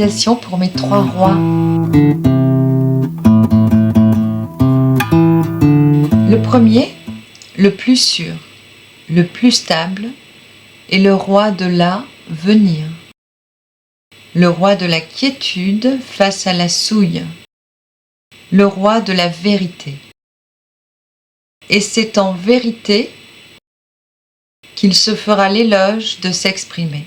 canalisation pour mes trois rois. Le premier, le plus sûr, le plus stable, est le roi de l'avenir. Le roi de la quiétude face à la souille. Le roi de la vérité. Et c'est en vérité qu'il se fera l'éloge de s'exprimer.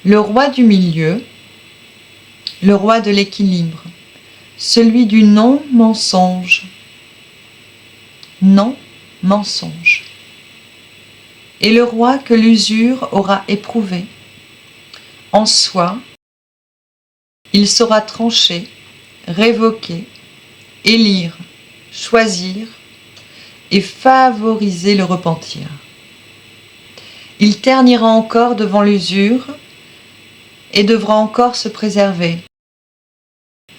Le roi du milieu, le roi de l'équilibre, celui du non-mensonge. Non-mensonge. Et le roi que l'usure aura éprouvé. En soi, il saura trancher, révoquer, élire, choisir et favoriser le repentir. Il ternira encore devant l'usure et devra encore se préserver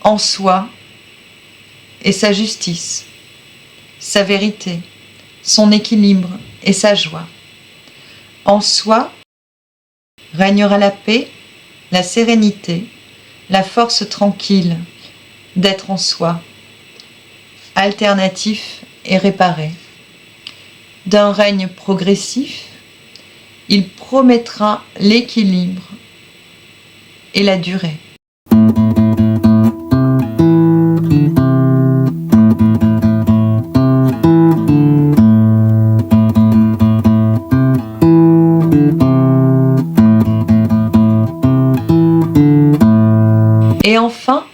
en soi et sa justice, sa vérité, son équilibre et sa joie. En soi régnera la paix, la sérénité, la force tranquille d'être en soi, alternatif et réparé. D'un règne progressif, il promettra l'équilibre et la durée. Et enfin,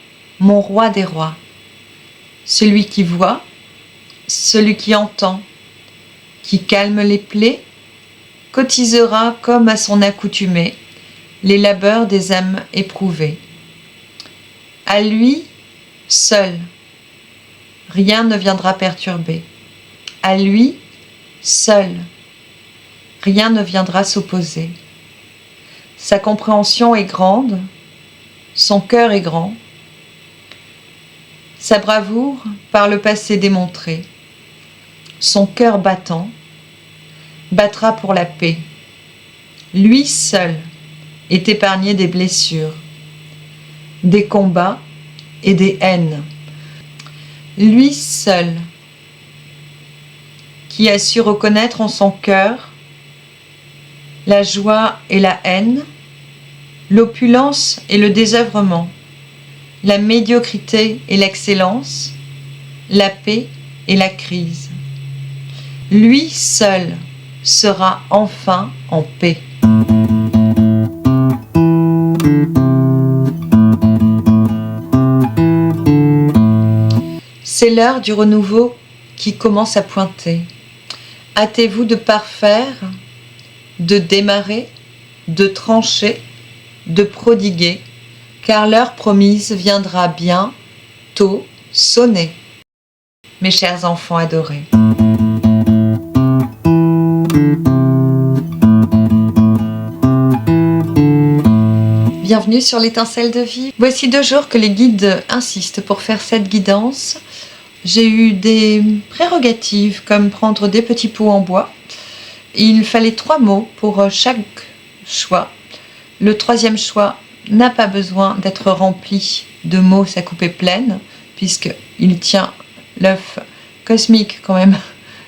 mon roi des rois, celui qui voit, celui qui entend, qui calme les plaies, cotisera comme à son accoutumée les labeurs des âmes éprouvées. À lui seul, rien ne viendra perturber. À lui seul, rien ne viendra s'opposer. Sa compréhension est grande, son cœur est grand, sa bravoure par le passé démontrée, son cœur battant, battra pour la paix. Lui seul est épargné des blessures, des combats et des haines. Lui seul qui a su reconnaître en son cœur la joie et la haine, l'opulence et le désœuvrement, la médiocrité et l'excellence, la paix et la crise. Lui seul sera enfin en paix. C'est l'heure du renouveau qui commence à pointer. Hâtez-vous de parfaire, de démarrer, de trancher, de prodiguer, car l'heure promise viendra bientôt sonner. Mes chers enfants adorés. Bienvenue sur l'étincelle de vie. Voici 2 jours que les guides insistent pour faire cette guidance. J'ai eu des prérogatives comme prendre des petits pots en bois. Il fallait 3 mots pour chaque choix. Le 3e choix n'a pas besoin d'être rempli de mots, sa coupe est pleine, puisqu'il tient l'œuf cosmique quand même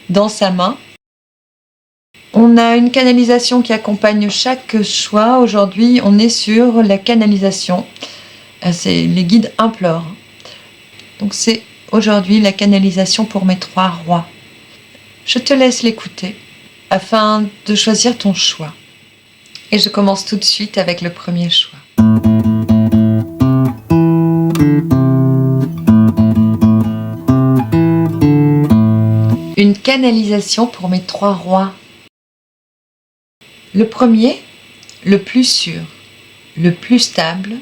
dans sa main. On a une canalisation qui accompagne chaque choix. Aujourd'hui, on est sur la canalisation. Les guides implorent. Donc c'est aujourd'hui la canalisation pour mes 3 rois. Je te laisse l'écouter afin de choisir ton choix. Et je commence tout de suite avec le premier choix. Une canalisation pour mes 3 rois. Le premier, le plus sûr, le plus stable,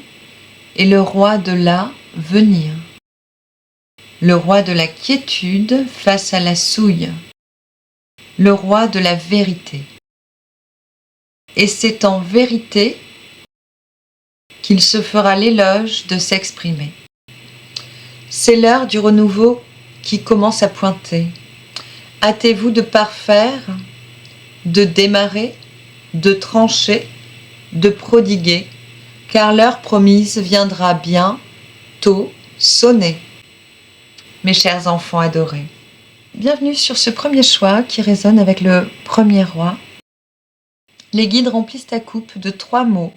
est le roi de l'avenir. Le roi de la quiétude face à la souille. Le roi de la vérité. Et c'est en vérité qu'il se fera l'éloge de s'exprimer. C'est l'heure du renouveau qui commence à pointer. Hâtez-vous de parfaire, de démarrer, de trancher, de prodiguer, car l'heure promise viendra bientôt sonner. Mes chers enfants adorés, bienvenue sur ce premier choix qui résonne avec le premier roi. Les guides remplissent ta coupe de 3 mots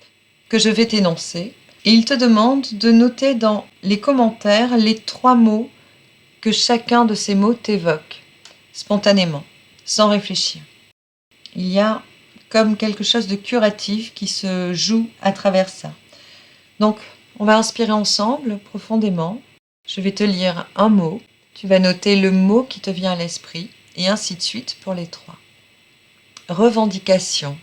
que je vais t'énoncer et ils te demandent de noter dans les commentaires les 3 mots que chacun de ces mots t'évoque, spontanément, sans réfléchir. Il y a comme quelque chose de curatif qui se joue à travers ça. Donc, on va inspirer ensemble, profondément. Je vais te lire un mot. Tu vas noter le mot qui te vient à l'esprit, et ainsi de suite pour les 3. Revendication.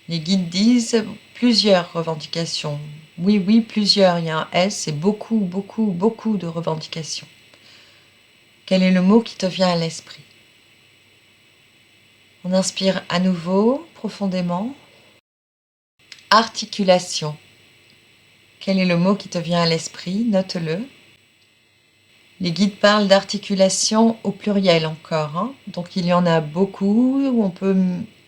Les guides disent plusieurs revendications. Oui, plusieurs. Il y a un S, c'est beaucoup de revendications. Quel est le mot qui te vient à l'esprit? On inspire à nouveau, profondément. Articulation. Quel est le mot qui te vient à l'esprit? Note-le. Les guides parlent d'articulation au pluriel encore. Donc il y en a beaucoup, où on peut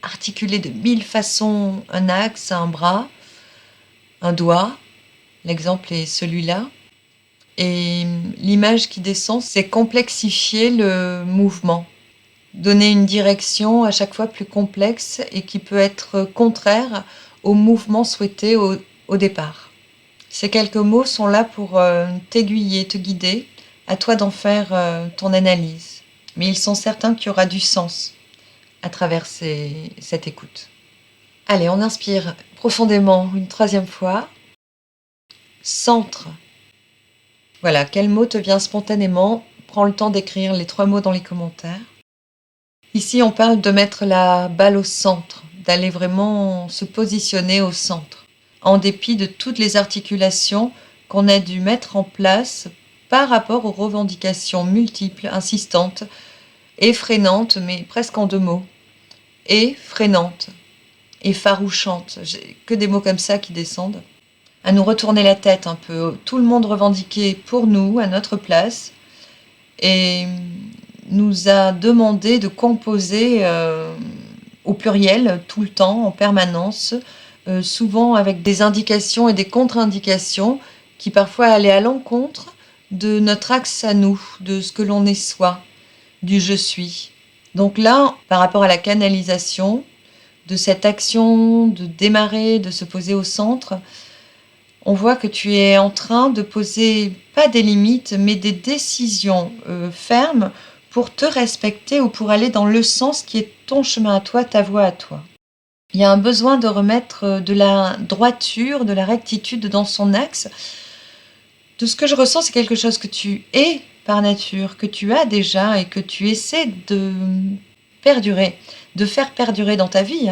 articuler de 1000 façons un axe, un bras, un doigt. L'exemple est celui-là. Et l'image qui descend, c'est complexifier le mouvement. Donner une direction à chaque fois plus complexe et qui peut être contraire au mouvement souhaité au départ. Ces quelques mots sont là pour t'aiguiller, te guider, à toi d'en faire ton analyse. Mais ils sont certains qu'il y aura du sens à travers cette écoute. Allez, on inspire profondément une 3e fois. Centre. Voilà, quel mot te vient spontanément? Prends le temps d'écrire les 3 mots dans les commentaires. Ici, on parle de mettre la balle au centre, d'aller vraiment se positionner au centre, en dépit de toutes les articulations qu'on a dû mettre en place par rapport aux revendications multiples, insistantes, effrénantes, mais presque en 2 mots. Effrénantes, effarouchantes, j'ai que des mots comme ça qui descendent. À nous retourner la tête un peu, tout le monde revendiqué pour nous, à notre place, et nous a demandé de composer au pluriel tout le temps, en permanence, souvent avec des indications et des contre-indications qui parfois allaient à l'encontre de notre axe à nous, de ce que l'on est soi, du je suis. Donc là, par rapport à la canalisation de cette action de démarrer, de se poser au centre, on voit que tu es en train de poser pas des limites, mais des décisions fermes pour te respecter ou pour aller dans le sens qui est ton chemin à toi, ta voie à toi. Il y a un besoin de remettre de la droiture, de la rectitude dans son axe. De ce que je ressens, c'est quelque chose que tu es par nature, que tu as déjà et que tu essaies de perdurer, de faire perdurer dans ta vie,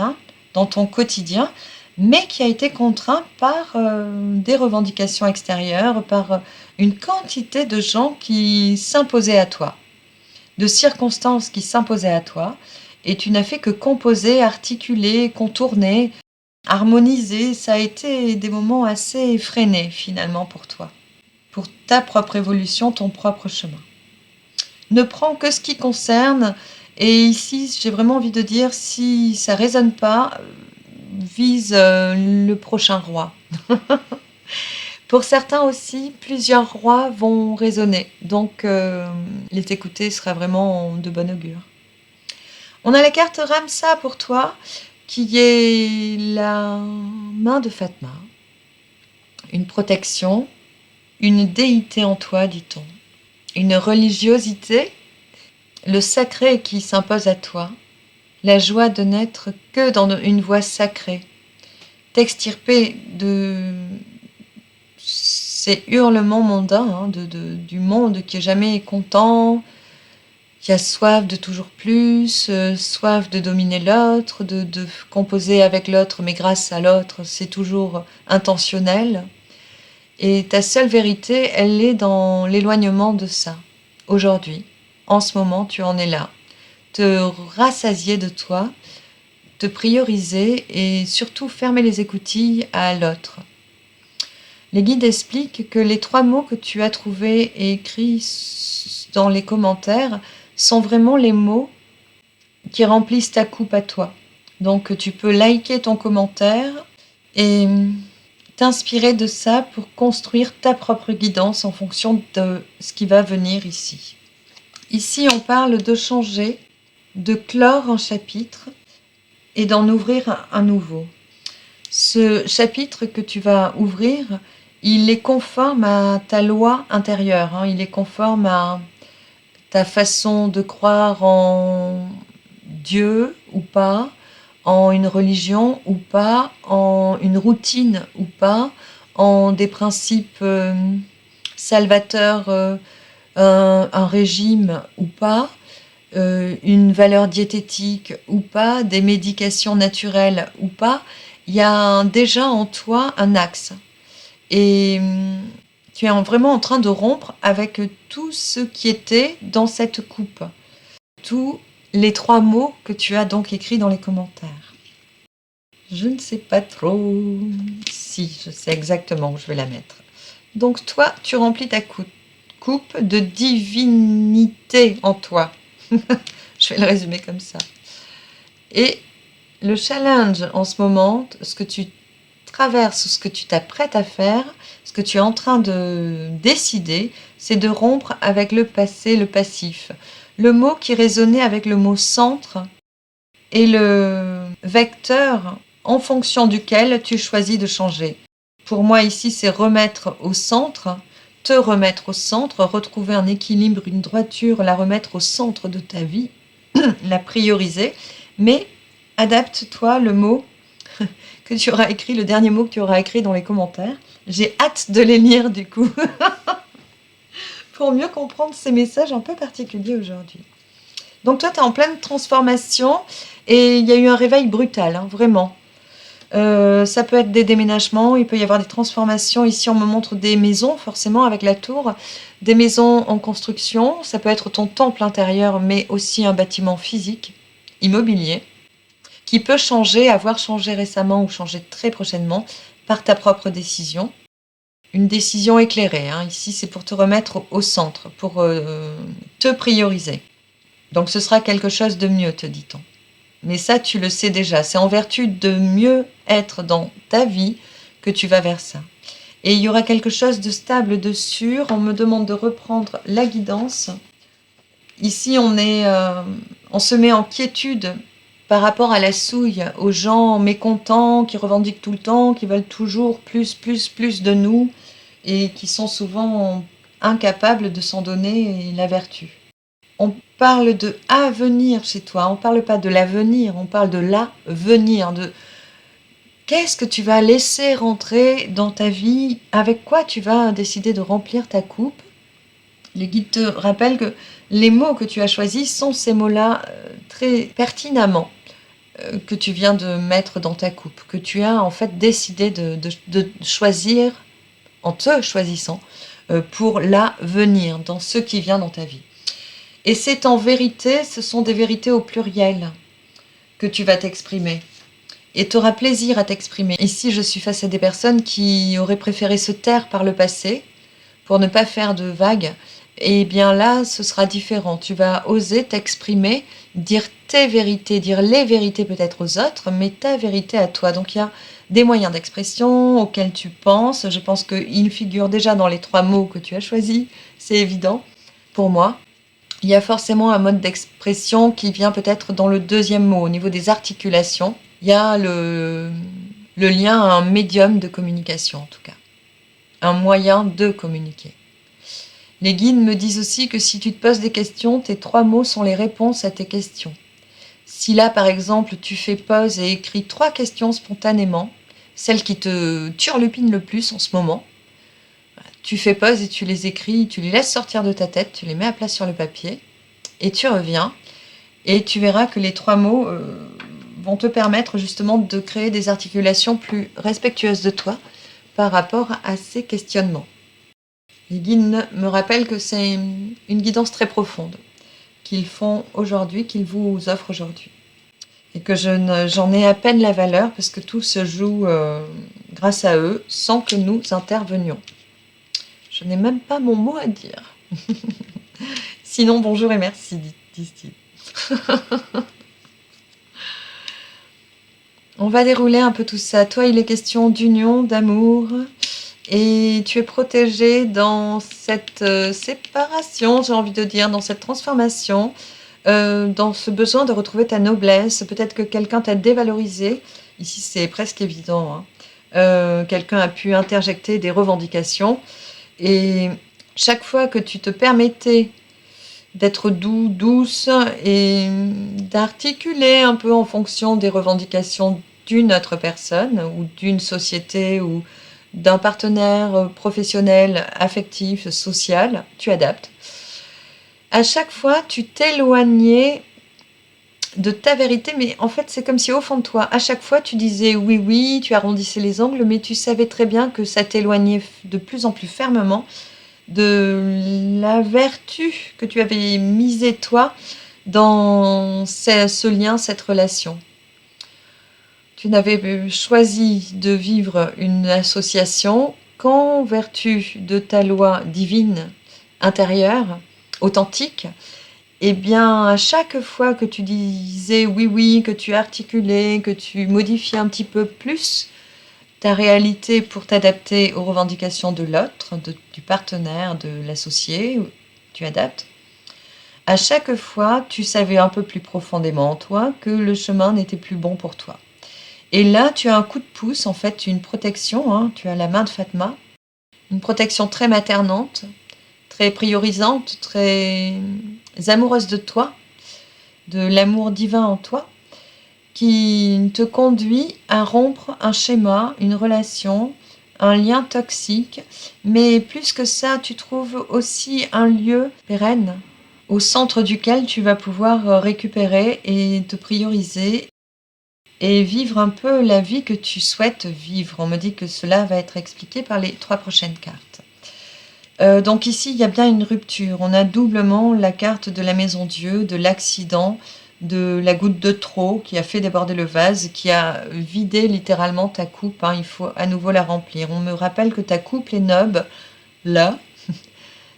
dans ton quotidien, mais qui a été contraint par des revendications extérieures, par une quantité de gens qui s'imposaient à toi, de circonstances qui s'imposaient à toi, et tu n'as fait que composer, articuler, contourner, harmoniser. Ça a été des moments assez effrénés finalement pour toi, pour ta propre évolution, ton propre chemin. Ne prends que ce qui concerne, et ici j'ai vraiment envie de dire, si ça ne résonne pas, vise le prochain roi. Pour certains aussi, plusieurs rois vont résonner, donc les écouter sera vraiment de bon augure. On a la carte Ramsa pour toi, qui est la main de Fatma, une protection, une déité en toi, dit-on, une religiosité, le sacré qui s'impose à toi, la joie de n'être que dans une voie sacrée, t'extirper de ces hurlements mondains, du monde qui est jamais content, qui a soif de toujours plus, soif de dominer l'autre, de composer avec l'autre, mais grâce à l'autre, c'est toujours intentionnel. Et ta seule vérité, elle est dans l'éloignement de ça. Aujourd'hui, en ce moment, tu en es là. Te rassasier de toi, te prioriser et surtout fermer les écoutilles à l'autre. Les guides expliquent que les 3 mots que tu as trouvés et écrits dans les commentaires sont vraiment les mots qui remplissent ta coupe à toi. Donc tu peux liker ton commentaire et t'inspirer de ça pour construire ta propre guidance en fonction de ce qui va venir ici. Ici, on parle de changer, de clore un chapitre et d'en ouvrir un nouveau. Ce chapitre que tu vas ouvrir, il est conforme à ta loi intérieure, hein, il est conforme à ta façon de croire en Dieu ou pas, en une religion ou pas, en une routine ou pas, en des principes salvateurs, un régime ou pas, une valeur diététique ou pas, des médications naturelles ou pas. Il y a déjà en toi un axe. Et tu es vraiment en train de rompre avec tout ce qui était dans cette coupe. Tous les 3 mots que tu as donc écrits dans les commentaires. Je ne sais pas trop. Si, je sais exactement où je vais la mettre. Donc toi, tu remplis ta coupe de divinité en toi. Je vais le résumer comme ça. Et le challenge en ce moment, ce que tu traverses, ce que tu t'apprêtes à faire, ce que tu es en train de décider, c'est de rompre avec le passé, le passif. Le mot qui résonnait avec le mot centre est le vecteur en fonction duquel tu choisis de changer. Pour moi ici, c'est remettre au centre, te remettre au centre, retrouver un équilibre, une droiture, la remettre au centre de ta vie, la prioriser, mais adapte-toi le mot que tu auras écrit, le dernier mot que tu auras écrit dans les commentaires. J'ai hâte de les lire du coup, pour mieux comprendre ces messages un peu particuliers aujourd'hui. Donc toi, tu es en pleine transformation et il y a eu un réveil brutal, hein, vraiment. Ça peut être des déménagements, il peut y avoir des transformations. Ici, on me montre des maisons, forcément, avec la tour. Des maisons en construction, ça peut être ton temple intérieur, mais aussi un bâtiment physique, immobilier, qui peut changer, avoir changé récemment ou changer très prochainement par ta propre décision. Une décision éclairée, hein. Ici, c'est pour te remettre au centre, pour te prioriser. Donc ce sera quelque chose de mieux, te dit-on. Mais ça, tu le sais déjà. C'est en vertu de mieux être dans ta vie que tu vas vers ça. Et il y aura quelque chose de stable, de sûr. On me demande de reprendre la guidance. Ici, on se met en quiétude par rapport à la souille, aux gens mécontents, qui revendiquent tout le temps, qui veulent toujours plus, plus, plus de nous, et qui sont souvent incapables de s'en donner la vertu. On parle de avenir chez toi, on ne parle pas de l'avenir, on parle de l'avenir, de qu'est-ce que tu vas laisser rentrer dans ta vie, avec quoi tu vas décider de remplir ta coupe. Les guides te rappellent que les mots que tu as choisis sont ces mots-là très pertinemment que tu viens de mettre dans ta coupe, que tu as en fait décidé de choisir en te choisissant pour l'avenir, dans ce qui vient dans ta vie. Et c'est en vérité, ce sont des vérités au pluriel que tu vas t'exprimer. Et tu auras plaisir à t'exprimer. Ici, je suis face à des personnes qui auraient préféré se taire par le passé pour ne pas faire de vagues. Et bien là, ce sera différent. Tu vas oser t'exprimer, dire tes vérités, dire les vérités peut-être aux autres, mais ta vérité à toi. Donc il y a des moyens d'expression auxquels tu penses. Je pense qu'ils figurent déjà dans les 3 mots que tu as choisis. C'est évident pour moi. Il y a forcément un mode d'expression qui vient peut-être dans le 2e mot. Au niveau des articulations, il y a le lien à un médium de communication en tout cas. Un moyen de communiquer. Les guides me disent aussi que si tu te poses des questions, tes 3 mots sont les réponses à tes questions. Si là, par exemple, tu fais pause et écris 3 questions spontanément, celles qui te turlupinent le plus en ce moment, tu fais pause et tu les écris, tu les laisses sortir de ta tête, tu les mets à plat sur le papier, et tu reviens, et tu verras que les 3 mots vont te permettre justement de créer des articulations plus respectueuses de toi par rapport à ces questionnements. Les guides me rappellent que c'est une guidance très profonde qu'ils font aujourd'hui, qu'ils vous offrent aujourd'hui. Et que j'en ai à peine la valeur parce que tout se joue grâce à eux sans que nous intervenions. Je n'ai même pas mon mot à dire. Sinon, bonjour et merci. disent-ils. On va dérouler un peu tout ça. Toi, il est question d'union, d'amour, et tu es protégé dans cette séparation, j'ai envie de dire, dans cette transformation, dans ce besoin de retrouver ta noblesse. Peut-être que quelqu'un t'a dévalorisé. Ici, c'est presque évident, hein. Quelqu'un a pu interjecter des revendications. Et chaque fois que tu te permettais d'être doux, douce et d'articuler un peu en fonction des revendications d'une autre personne ou d'une société ou d'un partenaire professionnel, affectif, social, tu adaptes. À chaque fois, tu t'éloignais de ta vérité, mais en fait, c'est comme si au fond de toi, à chaque fois, tu disais oui, oui, tu arrondissais les angles, mais tu savais très bien que ça t'éloignait de plus en plus fermement de la vertu que tu avais misée, toi, dans ce lien, cette relation. Tu n'avais choisi de vivre une association qu'en vertu de ta loi divine intérieure, authentique. Eh bien, à chaque fois que tu disais oui, oui, que tu articulais, que tu modifiais un petit peu plus ta réalité pour t'adapter aux revendications de l'autre, du partenaire, de l'associé, tu adaptes. À chaque fois, tu savais un peu plus profondément en toi que le chemin n'était plus bon pour toi. Et là, tu as un coup de pouce, en fait, une protection, hein, tu as la main de Fatma, une protection très maternante, très priorisante, très amoureuse de toi, de l'amour divin en toi, qui te conduit à rompre un schéma, une relation, un lien toxique. Mais plus que ça, tu trouves aussi un lieu pérenne au centre duquel tu vas pouvoir récupérer et te prioriser et vivre un peu la vie que tu souhaites vivre. On me dit que cela va être expliqué par les 3 prochaines cartes. Donc ici, il y a bien une rupture. On a doublement la carte de la maison Dieu, de l'accident, de la goutte de trop qui a fait déborder le vase, qui a vidé littéralement ta coupe, hein. Il faut à nouveau la remplir. On me rappelle que ta coupe est noble, là,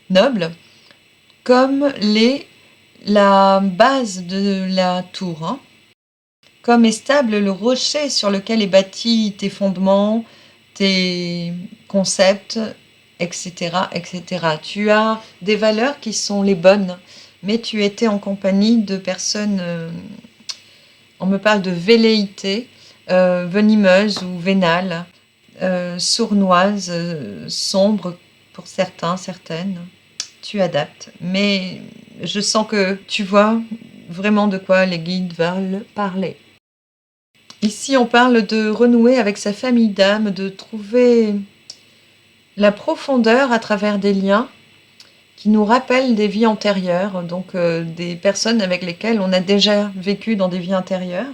noble, comme la base de la tour, hein. Comme est stable le rocher sur lequel est bâti tes fondements, tes concepts, etc., etc. Tu as des valeurs qui sont les bonnes, mais tu étais en compagnie de personnes, on me parle de velléité, venimeuse ou vénale, sournoise, sombre pour certains, certaines. Tu adaptes, mais je sens que tu vois vraiment de quoi les guides veulent parler. Ici, on parle de renouer avec sa famille d'âme, de trouver la profondeur à travers des liens qui nous rappellent des vies antérieures, donc des personnes avec lesquelles on a déjà vécu dans des vies antérieures.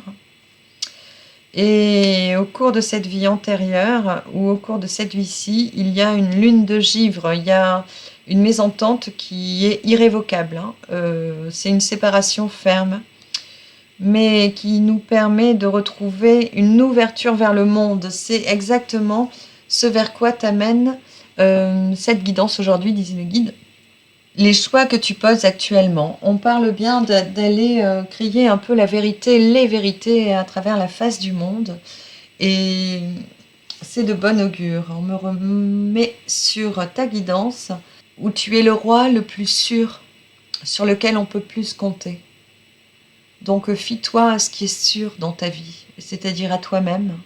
Et au cours de cette vie antérieure, ou au cours de cette vie-ci, il y a une lune de givre, il y a une mésentente qui est irrévocable, hein. C'est une séparation ferme, mais qui nous permet de retrouver une ouverture vers le monde. C'est exactement ce vers quoi t'amène cette guidance aujourd'hui, disait le guide. Les choix que tu poses actuellement, on parle bien d'aller crier un peu la vérité, les vérités à travers la face du monde. Et c'est de bon augure. On me remet sur ta guidance où tu es le roi le plus sûr, sur lequel on peut plus compter. Donc fie-toi à ce qui est sûr dans ta vie, c'est-à-dire à toi-même.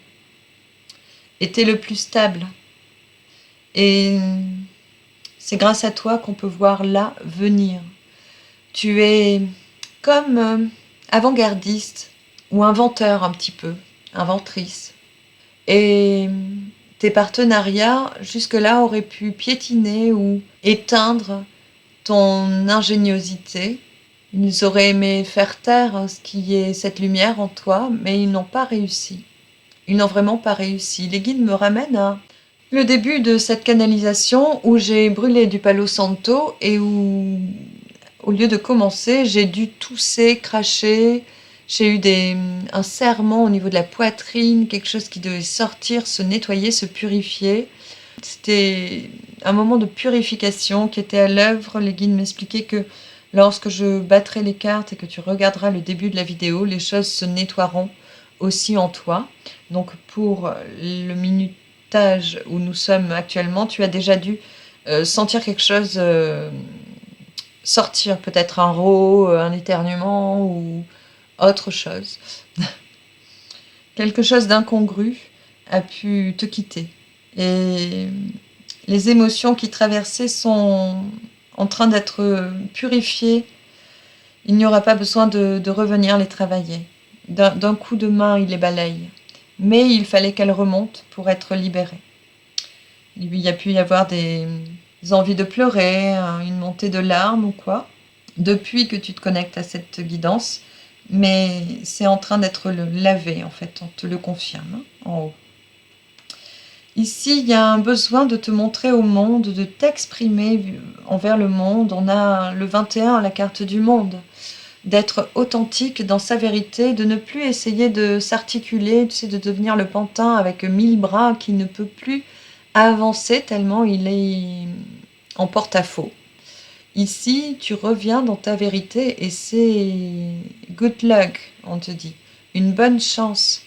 Et t'es le plus stable. Et c'est grâce à toi qu'on peut voir l'avenir. Tu es comme avant-gardiste ou inventeur un petit peu, inventrice. Et tes partenariats jusque-là auraient pu piétiner ou éteindre ton ingéniosité. Ils auraient aimé faire taire ce qui est cette lumière en toi, mais ils n'ont pas réussi. Ils n'ont vraiment pas réussi. Les guides me ramènent à le début de cette canalisation où j'ai brûlé du Palo Santo et où, au lieu de commencer, j'ai dû tousser, cracher. J'ai eu un serrement au niveau de la poitrine, quelque chose qui devait sortir, se nettoyer, se purifier. C'était un moment de purification qui était à l'œuvre. Les guides m'expliquaient que Lorsque je battrai les cartes et que tu regarderas le début de la vidéo, les choses se nettoieront aussi en toi. Donc pour le minutage où nous sommes actuellement, tu as déjà dû sentir quelque chose sortir, peut-être un rot, un éternuement ou autre chose. Quelque chose d'incongru a pu te quitter. Et les émotions qui traversaient sont en train d'être purifiées. Il n'y aura pas besoin de revenir les travailler. D'un coup de main, il les balaye. Mais il fallait qu'elles remontent pour être libérées. Il y a pu y avoir des envies de pleurer, une montée de larmes ou quoi, depuis que tu te connectes à cette guidance. Mais c'est en train d'être lavé, en fait, on te le confirme, en haut. Ici, il y a un besoin de te montrer au monde, de t'exprimer envers le monde. On a le 21, la carte du monde. D'être authentique dans sa vérité, de ne plus essayer de s'articuler, tu sais, de devenir le pantin avec 1000 bras qui ne peut plus avancer tellement il est en porte-à-faux. Ici, tu reviens dans ta vérité et c'est good luck, on te dit. Une bonne chance.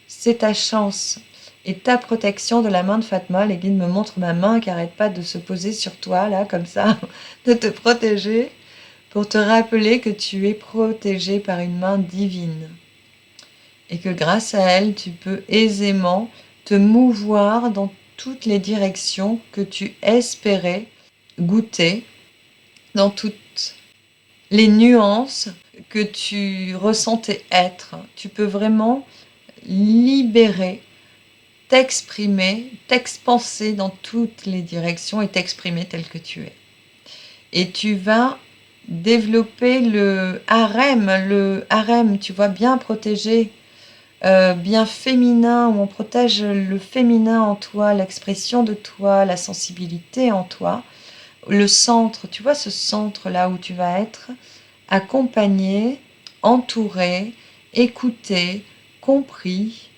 C'est ta chance et ta protection de la main de Fatma. Les guides me montrent ma main qui n'arrête pas de se poser sur toi, là, comme ça, de te protéger, pour te rappeler que tu es protégé par une main divine. Et que grâce à elle, tu peux aisément te mouvoir dans toutes les directions que tu espérais goûter, dans toutes les nuances que tu ressentais être. Tu peux vraiment libérer, t'exprimer, t'expanser dans toutes les directions et t'exprimer tel que tu es. Et tu vas développer le harem, tu vois, bien protégé, bien féminin, où on protège le féminin en toi, l'expression de toi, la sensibilité en toi, le centre, tu vois ce centre-là où tu vas être accompagné, entouré, écouté, compris,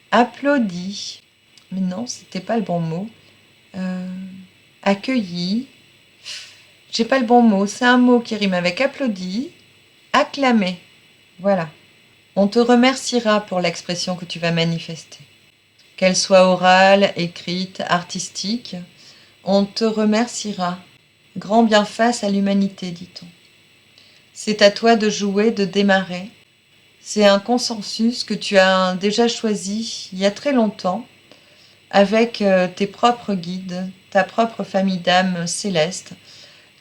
applaudi, mais non, c'était pas le bon mot, accueilli, j'ai pas le bon mot, c'est un mot qui rime avec applaudi, acclamé, voilà. On te remerciera pour l'expression que tu vas manifester. Qu'elle soit orale, écrite, artistique, on te remerciera. Grand bien face à l'humanité, dit-on. C'est à toi de jouer, de démarrer. C'est un consensus que tu as déjà choisi il y a très longtemps avec tes propres guides, ta propre famille d'âmes célestes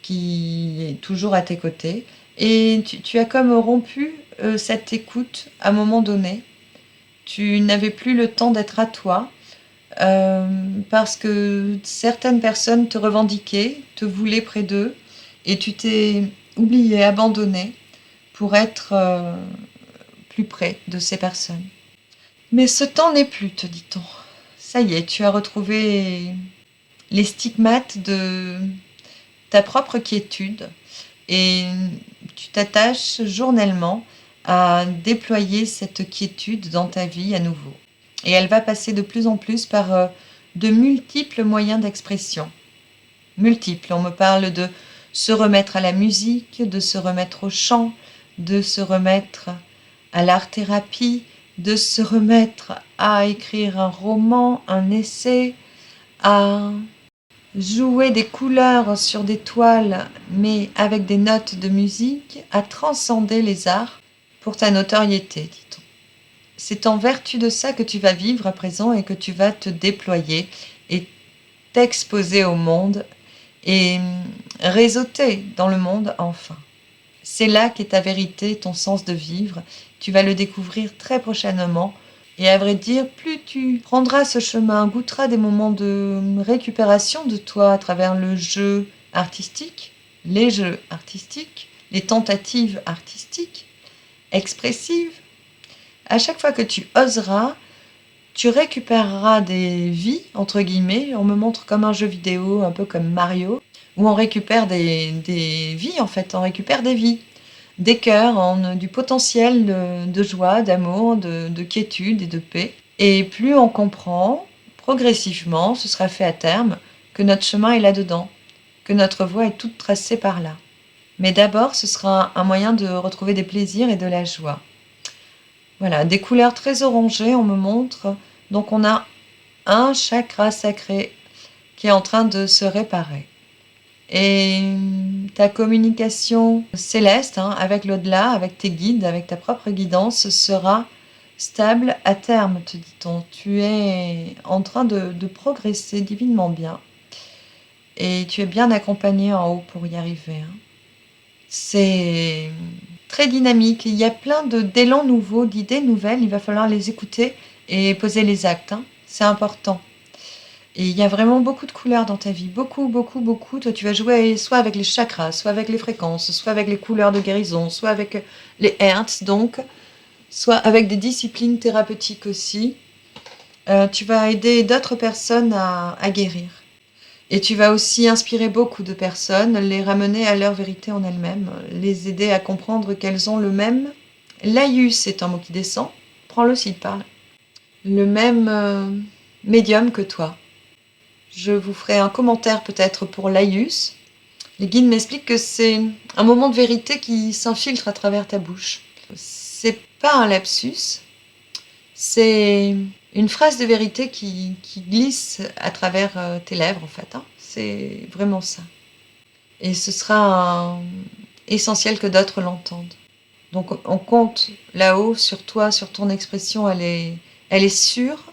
qui est toujours à tes côtés. Et tu as comme rompu cette écoute à un moment donné. Tu n'avais plus le temps d'être à toi parce que certaines personnes te revendiquaient, te voulaient près d'eux et tu t'es oublié, abandonné pour être plus près de ces personnes. Mais ce temps n'est plus, te dit-on. Ça y est, tu as retrouvé les stigmates de ta propre quiétude et tu t'attaches journellement à déployer cette quiétude dans ta vie à nouveau. Et elle va passer de plus en plus par de multiples moyens d'expression. Multiples. On me parle de se remettre à la musique, de se remettre au chant, de se remettre à l'art-thérapie, de se remettre à écrire un roman, un essai, à jouer des couleurs sur des toiles, mais avec des notes de musique, à transcender les arts pour ta notoriété, dit-on. C'est en vertu de ça que tu vas vivre à présent et que tu vas te déployer et t'exposer au monde et réseauter dans le monde enfin. C'est là qu'est ta vérité, ton sens de vivre. Tu vas le découvrir très prochainement. Et à vrai dire, plus tu prendras ce chemin, goûteras des moments de récupération de toi à travers le jeu artistique, les jeux artistiques, les tentatives artistiques, expressives. À chaque fois que tu oseras, tu récupéreras des vies, entre guillemets. On me montre comme un jeu vidéo, un peu comme Mario, où on récupère des vies, en fait. On récupère des vies, des cœurs, du potentiel de joie, d'amour, de quiétude et de paix. Et plus on comprend, progressivement, ce sera fait à terme, que notre chemin est là-dedans, que notre voie est toute tracée par là. Mais d'abord, ce sera un moyen de retrouver des plaisirs et de la joie. Voilà, des couleurs très orangées, on me montre. Donc on a un chakra sacré qui est en train de se réparer. Et ta communication céleste avec l'au-delà, avec tes guides, avec ta propre guidance sera stable à terme, te dit-on. Tu es en train de progresser divinement bien. Et tu es bien accompagné en haut pour y arriver. C'est très dynamique. Il y a plein d'élan nouveaux, d'idées nouvelles. Il va falloir les écouter et poser les actes. C'est important. Et il y a vraiment beaucoup de couleurs dans ta vie. Beaucoup, beaucoup, beaucoup. Toi, tu vas jouer soit avec les chakras, soit avec les fréquences, soit avec les couleurs de guérison, soit avec les hertz, donc, soit avec des disciplines thérapeutiques aussi. Tu vas aider d'autres personnes à guérir. Et tu vas aussi inspirer beaucoup de personnes, les ramener à leur vérité en elles-mêmes, les aider à comprendre qu'elles ont le même. Laïus est un mot qui descend, prends-le s'il parle. Le même médium que toi. Je vous ferai un commentaire peut-être pour Laïus. Les guides m'expliquent que c'est un moment de vérité qui s'infiltre à travers ta bouche. C'est pas un lapsus, c'est une phrase de vérité qui glisse à travers tes lèvres en fait. C'est vraiment ça. Et ce sera essentiel que d'autres l'entendent. Donc on compte là-haut sur toi, sur ton expression, elle est sûre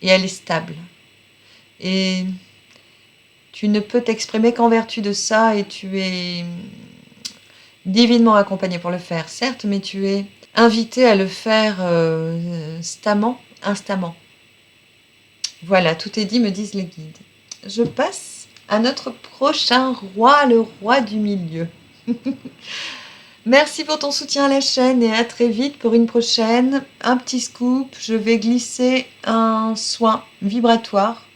et elle est stable. Et tu ne peux t'exprimer qu'en vertu de ça et tu es divinement accompagné pour le faire, certes, mais tu es invité à le faire instamment. Voilà, tout est dit, me disent les guides. Je passe à notre prochain roi, le roi du milieu. Merci pour ton soutien à la chaîne et à très vite pour une prochaine. Un petit scoop, je vais glisser un soin vibratoire.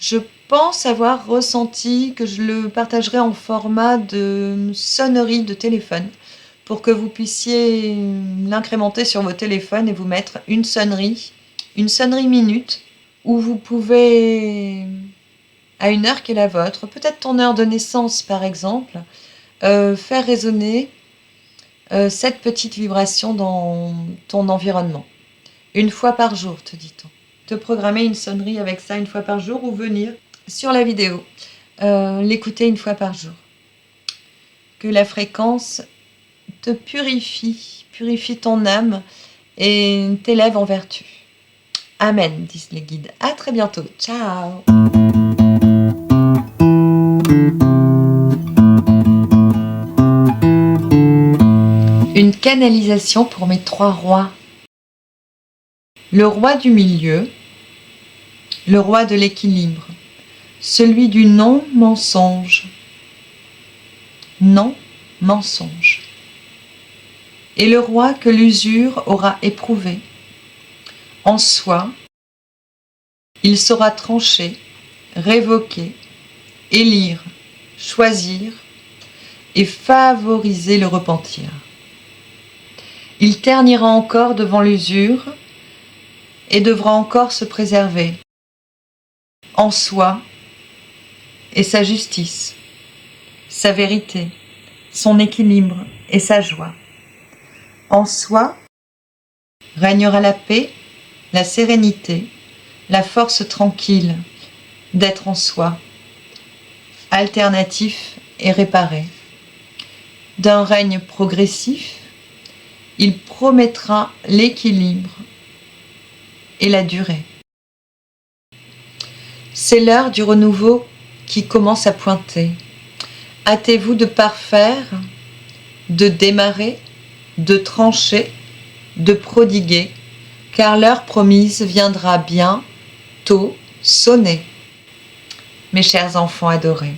Je pense avoir ressenti que je le partagerai en format de sonnerie de téléphone pour que vous puissiez l'incrémenter sur vos téléphones et vous mettre une sonnerie minute où vous pouvez, à une heure qui est la vôtre, peut-être ton heure de naissance par exemple, faire résonner cette petite vibration dans ton environnement. Une fois par jour, te dit-on. Te programmer une sonnerie avec ça une fois par jour ou venir sur la vidéo, l'écouter une fois par jour. Que la fréquence te purifie ton âme et t'élève en vertu. Amen, disent les guides. À très bientôt. Ciao. Une canalisation pour mes 3 rois. Le roi du milieu, le roi de l'équilibre, celui du non-mensonge. Non-mensonge. Et le roi que l'usure aura éprouvé. En soi, il saura trancher, révoquer, élire, choisir et favoriser le repentir. Il ternira encore devant l'usure et devra encore se préserver en soi et sa justice, sa vérité, son équilibre et sa joie. En soi régnera la paix, la sérénité, la force tranquille d'être en soi, alternatif et réparé. D'un règne progressif, il promettra l'équilibre et la durée. C'est l'heure du renouveau qui commence à pointer. Hâtez-vous de parfaire, de démarrer, de trancher, de prodiguer, car l'heure promise viendra bientôt sonner. Mes chers enfants adorés,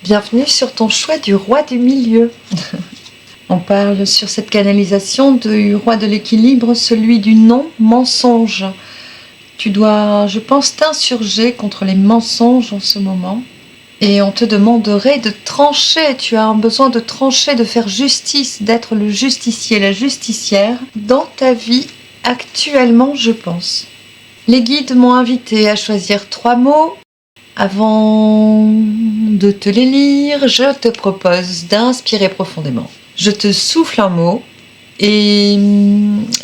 bienvenue sur ton choix du roi du milieu. On parle sur cette canalisation du roi de l'équilibre, celui du non-mensonge. Tu dois, je pense, t'insurger contre les mensonges en ce moment. Et on te demanderait de trancher, tu as un besoin de trancher, de faire justice, d'être le justicier, la justicière dans ta vie actuellement, je pense. Les guides m'ont invité à choisir 3 mots Avant de te les lire, je te propose d'inspirer profondément. Je te souffle un mot et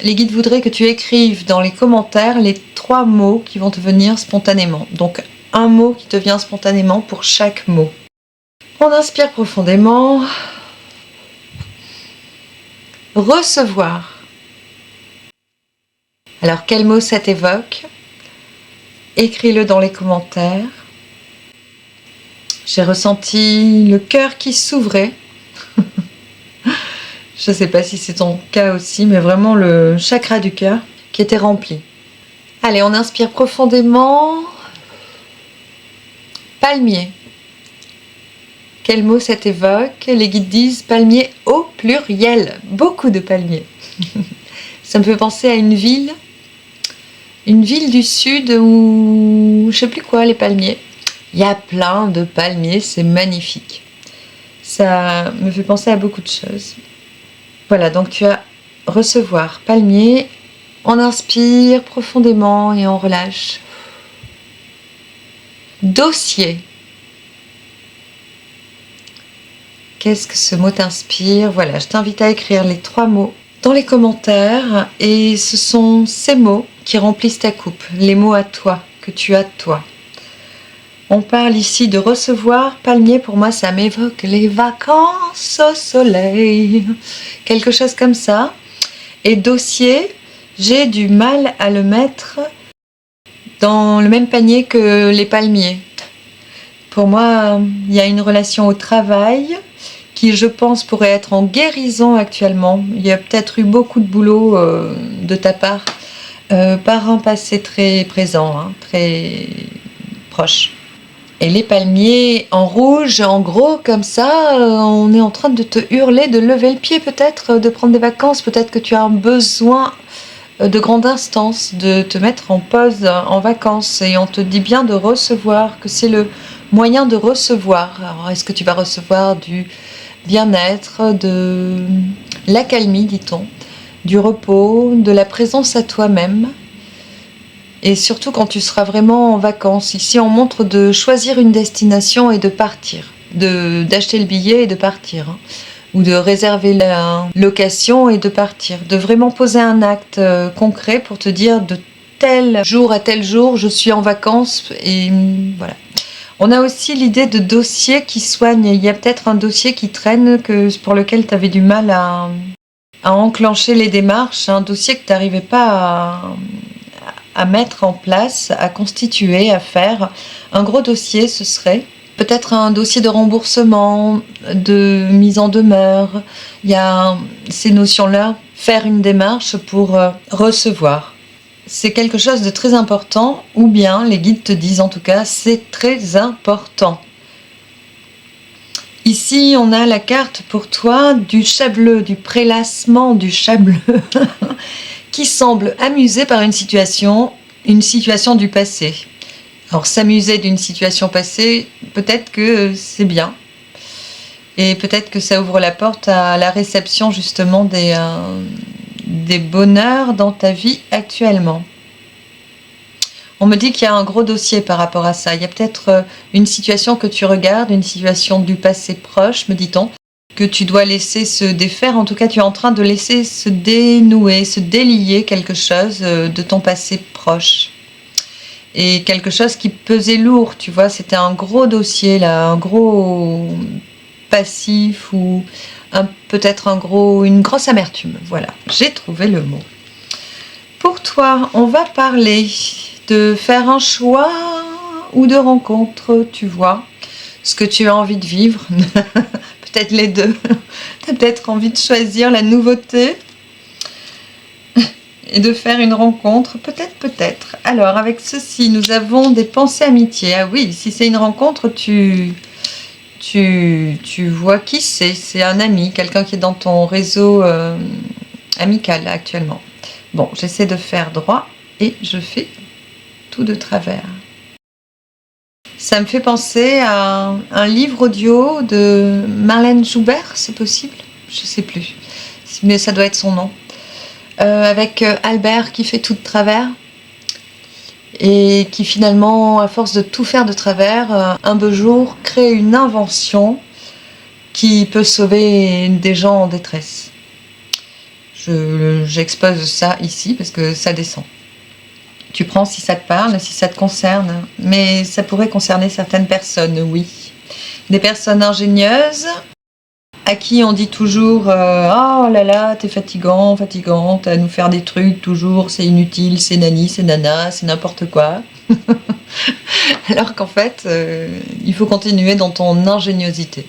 les guides voudraient que tu écrives dans les commentaires les 3 mots qui vont te venir spontanément. Donc un mot qui te vient spontanément pour chaque mot. On inspire profondément. Recevoir. Alors quel mot ça t'évoque? Écris-le dans les commentaires. J'ai ressenti le cœur qui s'ouvrait. Je ne sais pas si c'est ton cas aussi, mais vraiment le chakra du cœur qui était rempli. Allez, on inspire profondément. Palmier. Quel mot ça t'évoque? Les guides disent palmier au pluriel. Beaucoup de palmiers. Ça me fait penser à une ville du sud où, je sais plus quoi, les palmiers. Il y a plein de palmiers, c'est magnifique. Ça me fait penser à beaucoup de choses. Voilà, donc tu as recevoir, palmier. On inspire profondément et on relâche. Dossier. Qu'est-ce que ce mot t'inspire? Voilà, je t'invite à écrire les 3 mots dans les commentaires et ce sont ces mots qui remplissent ta coupe, les mots à toi, que tu as toi. On parle ici de recevoir. Palmier, pour moi, ça m'évoque les vacances au soleil. Quelque chose comme ça. Et dossier, j'ai du mal à le mettre dans le même panier que les palmiers. Pour moi, il y a une relation au travail qui, je pense, pourrait être en guérison actuellement. Il y a peut-être eu beaucoup de boulot de ta part par un passé très présent, hein, très proche. Et les palmiers en rouge, en gros, comme ça, on est en train de te hurler, de lever le pied peut-être, de prendre des vacances. Peut-être que tu as un besoin de grande instance, de te mettre en pause, en vacances. Et on te dit bien de recevoir, que c'est le moyen de recevoir. Alors, est-ce que tu vas recevoir du bien-être, de l'accalmie, dit-on, du repos, de la présence à toi-même? Et surtout quand tu seras vraiment en vacances. Ici, on montre de choisir une destination et de partir. D'acheter le billet et de partir. Hein. Ou de réserver la location et de partir. De vraiment poser un acte concret pour te dire de tel jour à tel jour, je suis en vacances. Et voilà. On a aussi l'idée de dossier qui soigne. Il y a peut-être un dossier qui traîne pour lequel tu avais du mal à enclencher les démarches. Un dossier que tu n'arrivais pas à mettre en place, à constituer, à faire. Un gros dossier, ce serait peut-être un dossier de remboursement, de mise en demeure. Il y a ces notions-là, faire une démarche pour recevoir. C'est quelque chose de très important, ou bien les guides te disent en tout cas, c'est très important. Ici, on a la carte pour toi du chat bleu, du prélassement du chat bleu. Qui semble amusé par une situation du passé. Alors s'amuser d'une situation passée, peut-être que c'est bien. Et peut-être que ça ouvre la porte à la réception justement des bonheurs dans ta vie actuellement. On me dit qu'il y a un gros dossier par rapport à ça. Il y a peut-être une situation que tu regardes, une situation du passé proche, me dit-on, que tu dois laisser se défaire. En tout cas, tu es en train de laisser se dénouer, se délier quelque chose de ton passé proche. Et quelque chose qui pesait lourd, tu vois, c'était un gros dossier là, un gros passif ou peut-être une grosse amertume. Voilà, j'ai trouvé le mot. Pour toi, on va parler de faire un choix ou de rencontre, tu vois, ce que tu as envie de vivre. Peut-être les deux. Tu as peut-être envie de choisir la nouveauté et de faire une rencontre. Peut-être. Alors, avec ceci, nous avons des pensées amitié. Ah oui, si c'est une rencontre, tu vois qui c'est. C'est un ami, quelqu'un qui est dans ton réseau amical actuellement. Bon, j'essaie de faire droit et je fais tout de travers. Ça me fait penser à un livre audio de Marlène Joubert, c'est possible? Je ne sais plus, mais ça doit être son nom. Avec Albert qui fait tout de travers. et qui finalement, à force de tout faire de travers, un beau jour crée une invention qui peut sauver des gens en détresse. J'expose ça ici parce que ça descend. Tu prends si ça te parle, si ça te concerne, mais ça pourrait concerner certaines personnes, oui. Des personnes ingénieuses à qui on dit toujours oh là là, t'es fatigant, fatigante à nous faire des trucs toujours, c'est inutile, c'est nani, c'est nana, c'est n'importe quoi. Alors qu'en fait, il faut continuer dans ton ingéniosité,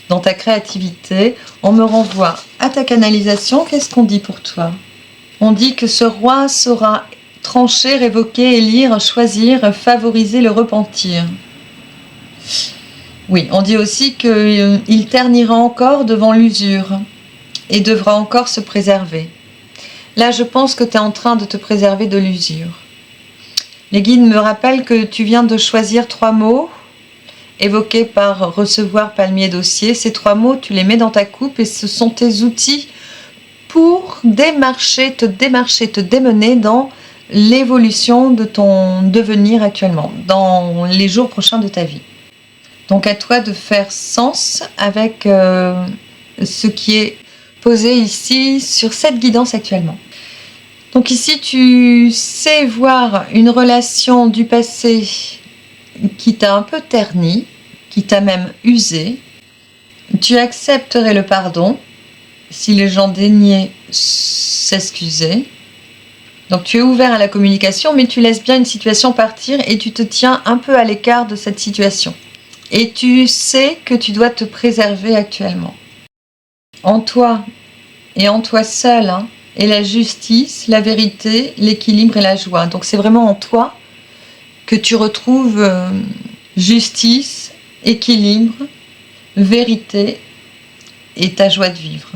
dans ta créativité. On me renvoie à ta canalisation. Qu'est-ce qu'on dit pour toi? On dit que ce roi saura trancher, révoquer, élire, choisir, favoriser le repentir. Oui, on dit aussi qu'il ternira encore devant l'usure et devra encore se préserver. Là, je pense que tu es en train de te préserver de l'usure. Les guides me rappellent que tu viens de choisir 3 mots évoqués par recevoir, palmier, dossier. Ces 3 mots, tu les mets dans ta coupe et ce sont tes outils pour te démener dans l'évolution de ton devenir actuellement, dans les jours prochains de ta vie. Donc à toi de faire sens avec ce qui est posé ici sur cette guidance actuellement. Donc ici tu sais voir une relation du passé qui t'a un peu terni, qui t'a même usé. Tu accepterais le pardon si les gens daignaient s'excuser. Donc tu es ouvert à la communication, mais tu laisses bien une situation partir et tu te tiens un peu à l'écart de cette situation. Et tu sais que tu dois te préserver actuellement. En toi et en toi seul, est la justice, la vérité, l'équilibre et la joie. Donc c'est vraiment en toi que tu retrouves justice, équilibre, vérité et ta joie de vivre.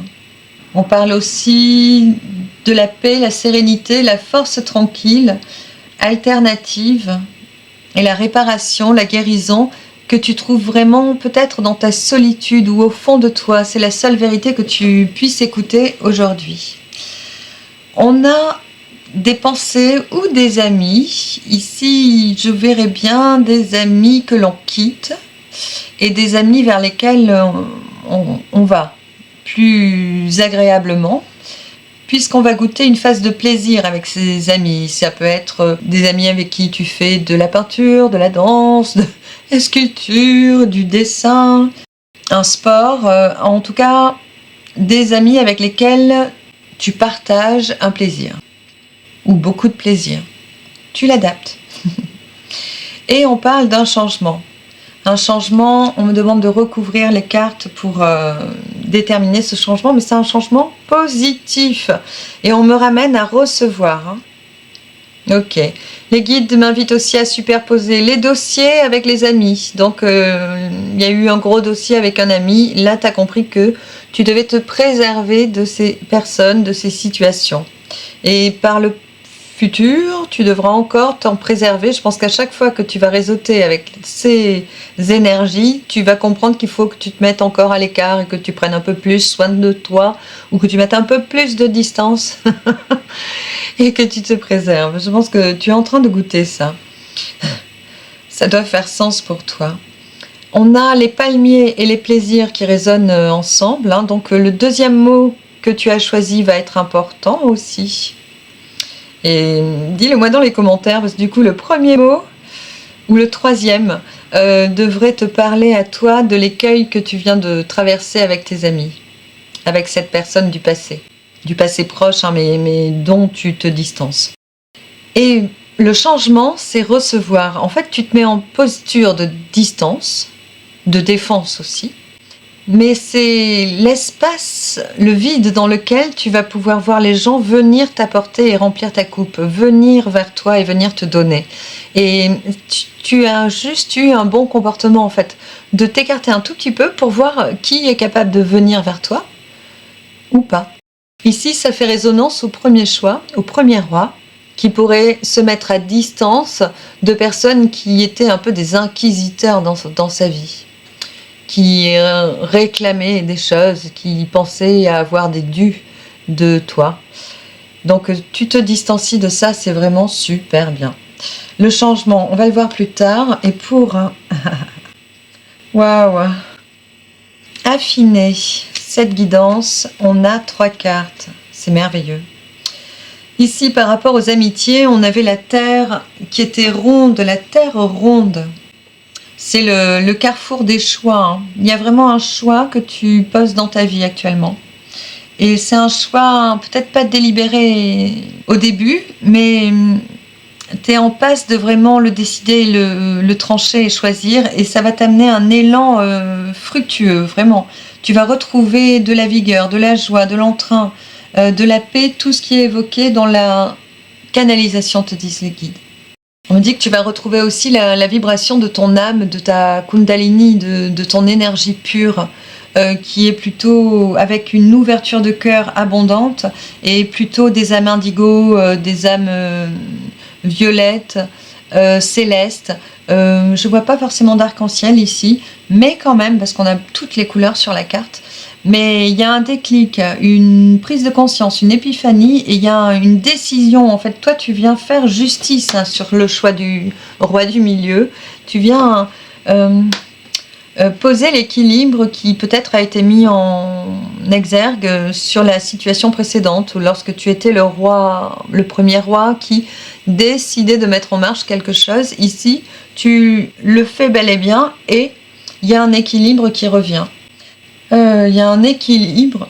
On parle aussi de la paix, la sérénité, la force tranquille, alternative et la réparation, la guérison que tu trouves vraiment peut-être dans ta solitude ou au fond de toi. C'est la seule vérité que tu puisses écouter aujourd'hui. On a des pensées ou des amis. Ici, je verrais bien des amis que l'on quitte et des amis vers lesquels on va plus agréablement, puisqu'on va goûter une phase de plaisir avec ses amis. Ça peut être des amis avec qui tu fais de la peinture, de la danse, de la sculpture, du dessin, un sport, en tout cas des amis avec lesquels tu partages un plaisir ou beaucoup de plaisir. Tu l'adaptes. Et on parle d'un changement. Un changement, on me demande de recouvrir les cartes pour déterminer ce changement, mais c'est un changement positif. Et on me ramène à recevoir. Ok. Les guides m'invitent aussi à superposer les dossiers avec les amis. Donc, il y a eu un gros dossier avec un ami. Là, tu as compris que tu devais te préserver de ces personnes, de ces situations. Et par le futur, tu devras encore t'en préserver. Je pense qu'à chaque fois que tu vas réseauter avec ces énergies, tu vas comprendre qu'il faut que tu te mettes encore à l'écart et que tu prennes un peu plus soin de toi ou que tu mettes un peu plus de distance et que tu te préserves. Je pense que tu es en train de goûter ça. Ça doit faire sens pour toi. On a les palmiers et les plaisirs qui résonnent ensemble. Donc le deuxième mot que tu as choisi va être important aussi. Et dis-le-moi dans les commentaires, parce que du coup le premier mot ou le troisième devrait te parler à toi de l'écueil que tu viens de traverser avec tes amis, avec cette personne du passé proche, mais dont tu te distances. Et le changement, c'est recevoir. En fait, tu te mets en posture de distance, de défense aussi, mais c'est l'espace, le vide dans lequel tu vas pouvoir voir les gens venir t'apporter et remplir ta coupe, venir vers toi et venir te donner. Et tu as juste eu un bon comportement en fait, de t'écarter un tout petit peu pour voir qui est capable de venir vers toi ou pas. Ici, ça fait résonance au premier choix, au premier roi, qui pourrait se mettre à distance de personnes qui étaient un peu des inquisiteurs dans sa vie, qui réclamaient des choses, qui pensaient avoir des dus de toi. Donc tu te distancies de ça, c'est vraiment super bien. Le changement, on va le voir plus tard. Et pour waouh, affiner cette guidance, on a 3 cartes. C'est merveilleux. Ici, par rapport aux amitiés, on avait la Terre qui était ronde, la Terre ronde. C'est le carrefour des choix. Hein. Il y a vraiment un choix que tu poses dans ta vie actuellement. Et c'est un choix peut-être pas délibéré au début, mais tu es en passe de vraiment le décider, le trancher et choisir. Et ça va t'amener un élan fructueux, vraiment. Tu vas retrouver de la vigueur, de la joie, de l'entrain, de la paix, tout ce qui est évoqué dans la canalisation, te disent les guides. On me dit que tu vas retrouver aussi la vibration de ton âme, de ta kundalini, de ton énergie pure, qui est plutôt avec une ouverture de cœur abondante et plutôt des âmes indigo, des âmes violettes, célestes. Je vois pas forcément d'arc-en-ciel ici, mais quand même, parce qu'on a toutes les couleurs sur la carte. Mais il y a un déclic, une prise de conscience, une épiphanie, et il y a une décision. En fait, toi, tu viens faire justice sur le choix du roi du milieu. Tu viens poser l'équilibre qui peut-être a été mis en exergue sur la situation précédente, lorsque tu étais le roi, le premier roi qui décidait de mettre en marche quelque chose. Ici, tu le fais bel et bien, et il y a un équilibre qui revient. Il y a un équilibre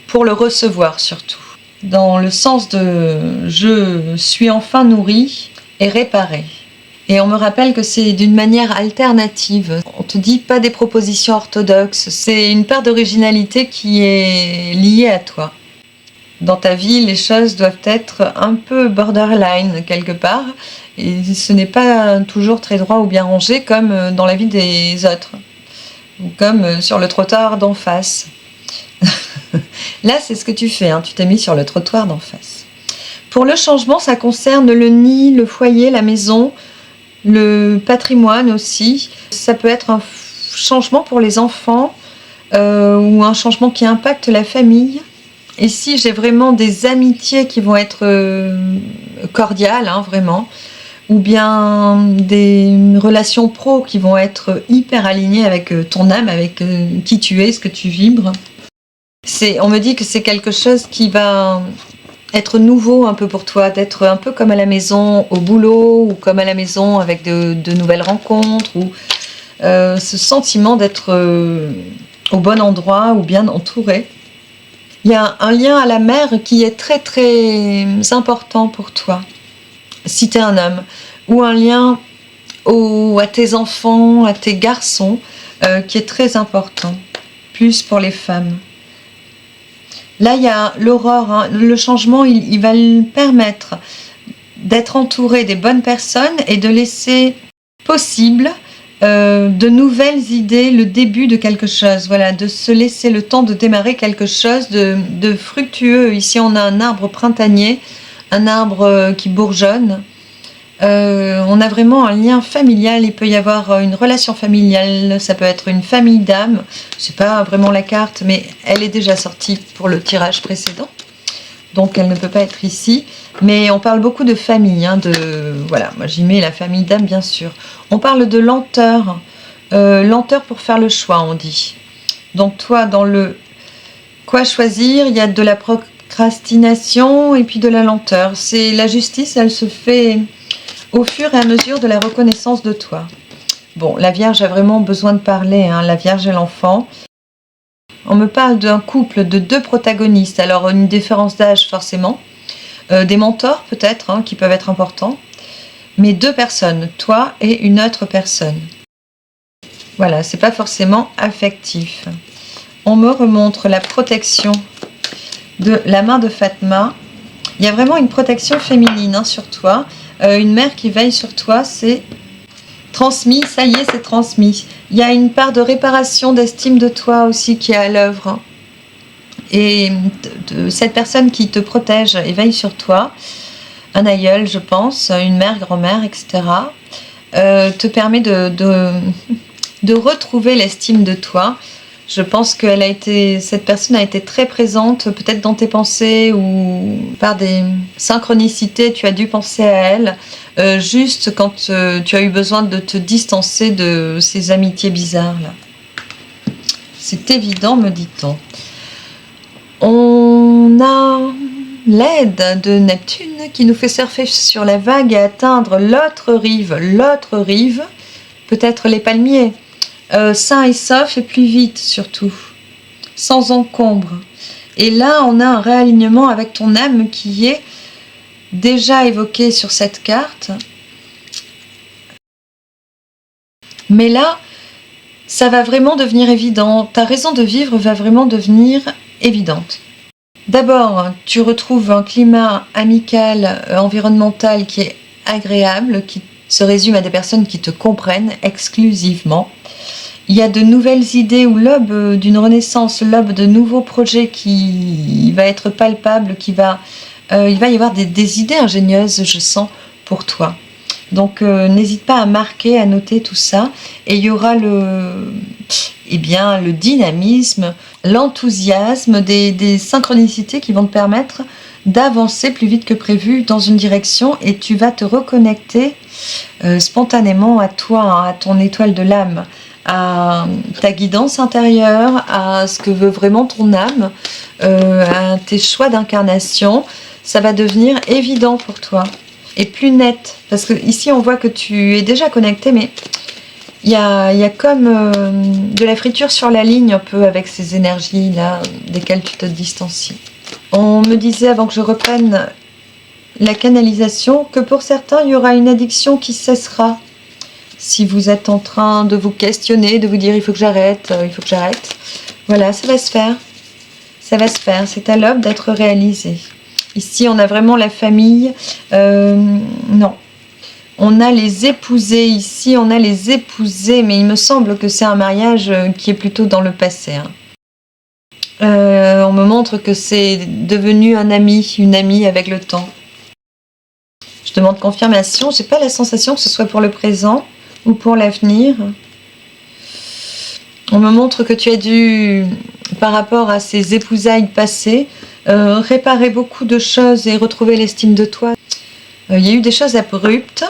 pour le recevoir surtout, dans le sens de je suis enfin nourri et réparé. Et on me rappelle que c'est d'une manière alternative. On te dit pas des propositions orthodoxes, c'est une part d'originalité qui est liée à toi. Dans ta vie, les choses doivent être un peu borderline quelque part, et ce n'est pas toujours très droit ou bien rangé comme dans la vie des autres. Ou comme sur le trottoir d'en face. Là, c'est ce que tu fais, hein. Tu t'es mis sur le trottoir d'en face. Pour le changement, ça concerne le nid, le foyer, la maison, le patrimoine aussi. Ça peut être un changement pour les enfants ou un changement qui impacte la famille. Ici, j'ai vraiment des amitiés qui vont être cordiales, hein, vraiment. Ou bien des relations pro qui vont être hyper alignées avec ton âme, avec qui tu es, ce que tu vibres. On me dit que c'est quelque chose qui va être nouveau un peu pour toi, d'être un peu comme à la maison au boulot, ou comme à la maison avec de nouvelles rencontres, ou ce sentiment d'être au bon endroit ou bien entouré. Il y a un lien à la mer qui est très très important pour toi. Si tu es un homme, ou un lien à tes enfants, à tes garçons, qui est très important, plus pour les femmes. Là, il y a l'aurore, hein. Le changement, il va lui permettre d'être entouré des bonnes personnes et de laisser possible de nouvelles idées, le début de quelque chose, voilà, de se laisser le temps de démarrer quelque chose de fructueux. Ici, on a un arbre printanier, un arbre qui bourgeonne. On a vraiment un lien familial, il peut y avoir une relation familiale, ça peut être une famille d'âmes, c'est pas vraiment la carte, mais elle est déjà sortie pour le tirage précédent, donc elle ne peut pas être ici, mais on parle beaucoup de famille, hein, voilà, moi j'y mets la famille d'âmes bien sûr. On parle de lenteur, lenteur pour faire le choix, on dit. Donc toi, dans le quoi choisir, il y a de la procrastination et puis de la lenteur. C'est la justice, elle se fait au fur et à mesure de la reconnaissance de toi. Bon, la Vierge a vraiment besoin de parler, hein, la Vierge et l'enfant. On me parle d'un couple de 2 protagonistes, alors une différence d'âge forcément, des mentors peut-être, hein, qui peuvent être importants, mais 2 personnes, toi et une autre personne. Voilà, c'est pas forcément affectif. On me remontre la protection de la main de Fatma. Il y a vraiment une protection féminine, hein, sur toi. Une mère qui veille sur toi, c'est transmis, ça y est, c'est transmis. Il y a une part de réparation, d'estime de toi aussi qui est à l'œuvre. Et cette personne qui te protège et veille sur toi, un aïeul, je pense, une mère, grand-mère, etc., te permet de retrouver l'estime de toi. Je pense que cette personne a été très présente, peut-être dans tes pensées ou par des synchronicités, tu as dû penser à elle, juste quand tu as eu besoin de te distancer de ces amitiés bizarres là. C'est évident, me dit-on. On a l'aide de Neptune qui nous fait surfer sur la vague et atteindre l'autre rive, peut-être les palmiers. Sain et sauf et plus vite surtout, sans encombre. Et là, on a un réalignement avec ton âme qui est déjà évoqué sur cette carte. Mais là, ça va vraiment devenir évident. Ta raison de vivre va vraiment devenir évidente. D'abord, tu retrouves un climat amical, environnemental qui est agréable, qui se résume à des personnes qui te comprennent exclusivement. Il y a de nouvelles idées ou l'aube d'une renaissance, l'aube de nouveaux projets qui va être palpable, il va y avoir des idées ingénieuses, je sens, pour toi. Donc n'hésite pas à marquer, à noter tout ça. Et il y aura le dynamisme, l'enthousiasme, des synchronicités qui vont te permettre d'avancer plus vite que prévu dans une direction et tu vas te reconnecter spontanément à toi, à ton étoile de l'âme, à ta guidance intérieure, à ce que veut vraiment ton âme, à tes choix d'incarnation. Ça va devenir évident pour toi et plus net, parce que ici on voit que tu es déjà connecté, mais il y a comme de la friture sur la ligne un peu avec ces énergies là desquelles tu te distancies. On me disait avant que je reprenne la canalisation que pour certains il y aura une addiction qui cessera. Si vous êtes en train de vous questionner, de vous dire il faut que j'arrête, voilà, ça va se faire. Ça va se faire, c'est à l'aube d'être réalisé. Ici, on a vraiment la famille. Non. On a les épousés ici, on a les épousés, mais il me semble que c'est un mariage qui est plutôt dans le passé. Hein. On me montre que c'est devenu un ami, une amie avec le temps. Je demande confirmation, j'ai pas la sensation que ce soit pour le présent ou pour l'avenir. On me montre que tu as dû, par rapport à ces épousailles passées, réparer beaucoup de choses et retrouver l'estime de toi. Il y a eu des choses abruptes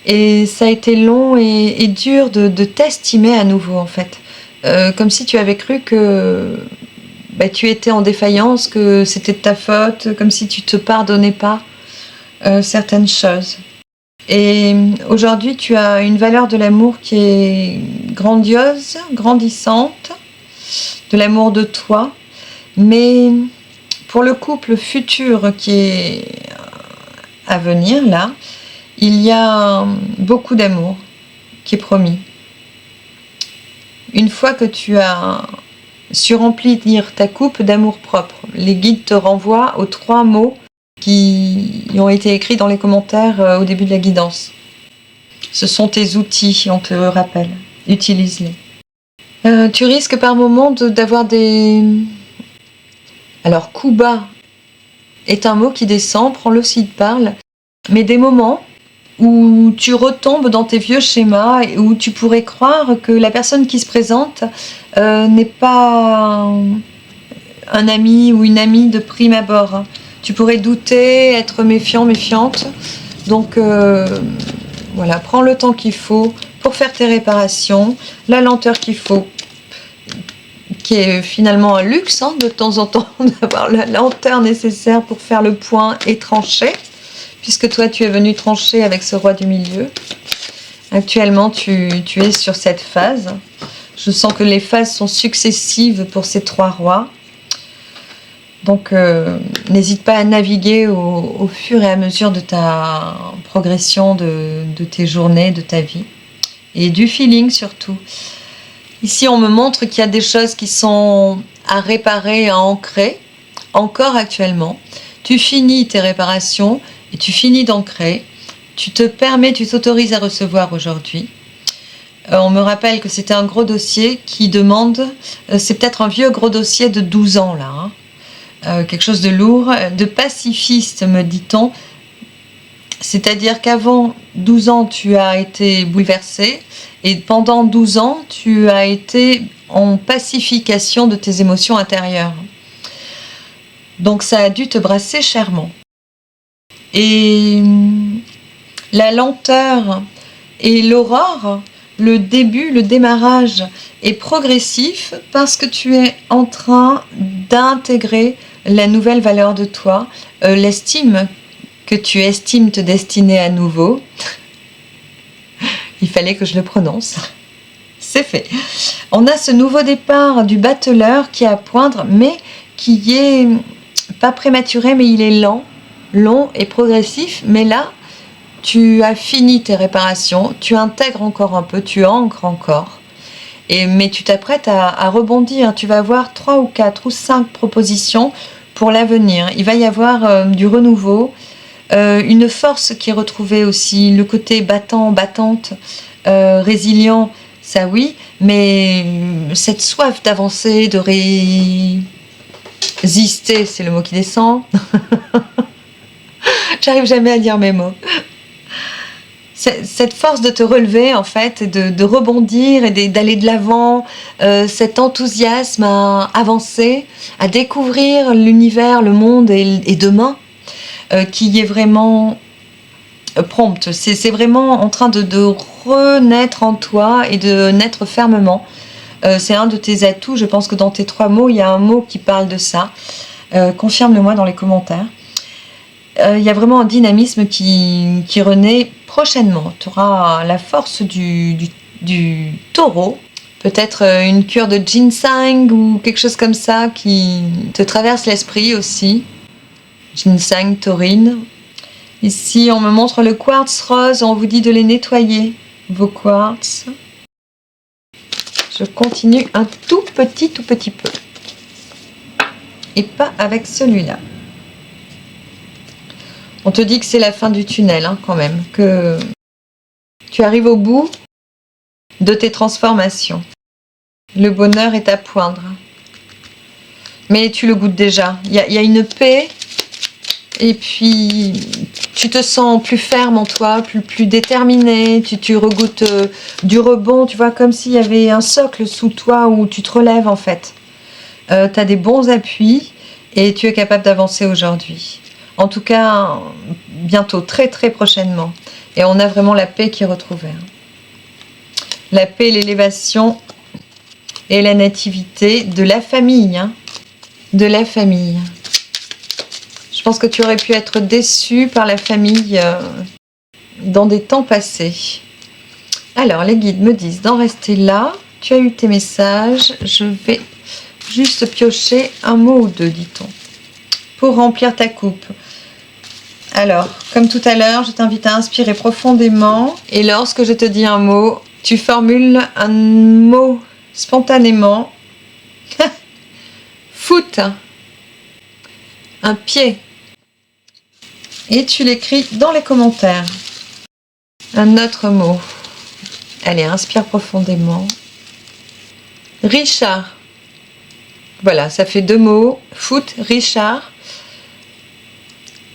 et ça a été long et dur de t'estimer à nouveau en fait. Comme si tu avais cru que tu étais en défaillance, que c'était de ta faute, comme si tu te pardonnais pas certaines choses. Et aujourd'hui, tu as une valeur de l'amour qui est grandiose, grandissante, de l'amour de toi. Mais pour le couple futur qui est à venir, là, il y a beaucoup d'amour qui est promis. Une fois que tu as su remplir ta coupe d'amour propre, les guides te renvoient aux 3 mots qui ont été écrits dans les commentaires au début de la guidance. Ce sont tes outils, on te rappelle. Utilise-les. Tu risques par moments d'avoir des... Alors, coup bas est un mot qui descend, prends-le s'il te parle, mais des moments où tu retombes dans tes vieux schémas et où tu pourrais croire que la personne qui se présente n'est pas un ami ou une amie de prime abord. Tu pourrais douter, être méfiant, méfiante. Donc voilà, prends le temps qu'il faut pour faire tes réparations, la lenteur qu'il faut, qui est finalement un luxe hein, de temps en temps d'avoir la lenteur nécessaire pour faire le point et trancher, puisque toi tu es venu trancher avec ce roi du milieu. Actuellement tu es sur cette phase. Je sens que les phases sont successives pour ces 3 rois. Donc n'hésite pas à naviguer au fur et à mesure de ta progression, de tes journées, de ta vie. Et du feeling surtout. Ici on me montre qu'il y a des choses qui sont à réparer, à ancrer, encore actuellement. Tu finis tes réparations et tu finis d'ancrer. Tu t'autorises à recevoir aujourd'hui. On me rappelle que c'était un gros dossier qui demande, c'est peut-être un vieux gros dossier de 12 ans là, hein. Quelque chose de lourd, de pacifiste me dit-on, c'est-à-dire qu'avant 12 ans tu as été bouleversé et pendant 12 ans tu as été en pacification de tes émotions intérieures. Donc ça a dû te brasser chèrement. Et la lenteur et l'aurore, le début, le démarrage est progressif parce que tu es en train d'intégrer la nouvelle valeur de toi, l'estime que tu estimes te destiner à nouveau. Il fallait que je le prononce. C'est fait. On a ce nouveau départ du battleur qui est à poindre, mais qui est pas prématuré, mais il est lent, long et progressif. Mais là, tu as fini tes réparations, tu intègres encore un peu, tu ancres encore. Mais tu t'apprêtes à rebondir. Tu vas avoir 3 ou 4 ou 5 propositions pour l'avenir. Il va y avoir du renouveau, une force qui est retrouvée aussi, le côté battant, battante, résilient, ça oui, mais cette soif d'avancer, de résister, c'est le mot qui descend. J'arrive jamais à dire mes mots. Cette force de te relever en fait, de rebondir et d'aller de l'avant, cet enthousiasme à avancer, à découvrir l'univers, le monde et demain, qui est vraiment prompte. C'est vraiment en train de renaître en toi et de naître fermement. C'est un de tes atouts. Je pense que dans tes 3 mots, il y a un mot qui parle de ça. Confirme-le-moi dans les commentaires. Il y a vraiment un dynamisme qui renaît prochainement. Tu auras la force du taureau, peut-être une cure de ginseng ou quelque chose comme ça qui te traverse l'esprit aussi. Ginseng, taurine. Ici, on me montre le quartz rose, on vous dit de les nettoyer, vos quartz. Je continue un tout petit peu. Et pas avec celui-là. On te dit que c'est la fin du tunnel, hein, quand même, que tu arrives au bout de tes transformations. Le bonheur est à poindre. Mais tu le goûtes déjà. Il y a une paix, et puis tu te sens plus ferme en toi, plus déterminé, tu regoutes du rebond, tu vois, comme s'il y avait un socle sous toi où tu te relèves en fait. Tu as des bons appuis et tu es capable d'avancer aujourd'hui. En tout cas, bientôt, très prochainement. Et on a vraiment la paix qui est retrouvée. La paix, l'élévation et la nativité de la famille. Hein. De la famille. Je pense que tu aurais pu être déçu par la famille dans des temps passés. Alors, les guides me disent d'en rester là. Tu as eu tes messages. Je vais juste piocher un mot ou deux, dit-on, pour remplir ta coupe. Alors, comme tout à l'heure, je t'invite à inspirer profondément. Et lorsque je te dis un mot, tu formules un mot spontanément. Foot. Un pied. Et tu l'écris dans les commentaires. Un autre mot. Allez, inspire profondément. Richard. Voilà, ça fait 2 mots. Foot, Richard.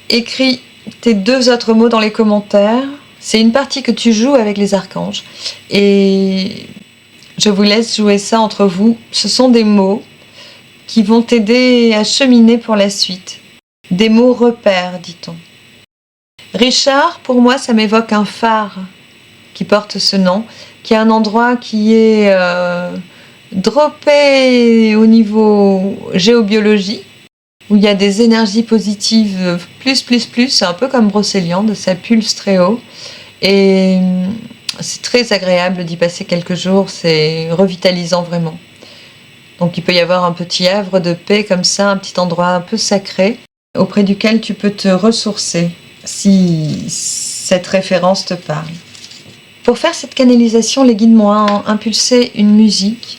Écris tes 2 autres mots dans les commentaires. C'est une partie que tu joues avec les archanges. Et je vous laisse jouer ça entre vous. Ce sont des mots qui vont t'aider à cheminer pour la suite. Des mots repères, dit-on. Richard, pour moi, ça m'évoque un phare qui porte ce nom, qui est un endroit qui est droppé au niveau géobiologie, où il y a des énergies positives plus, un peu comme Brocéliande, ça pulse très haut. Et c'est très agréable d'y passer quelques jours, c'est revitalisant vraiment. Donc il peut y avoir un petit havre de paix comme ça, un petit endroit un peu sacré, auprès duquel tu peux te ressourcer, si cette référence te parle. Pour faire cette canalisation, les guides m'ont impulsé une musique,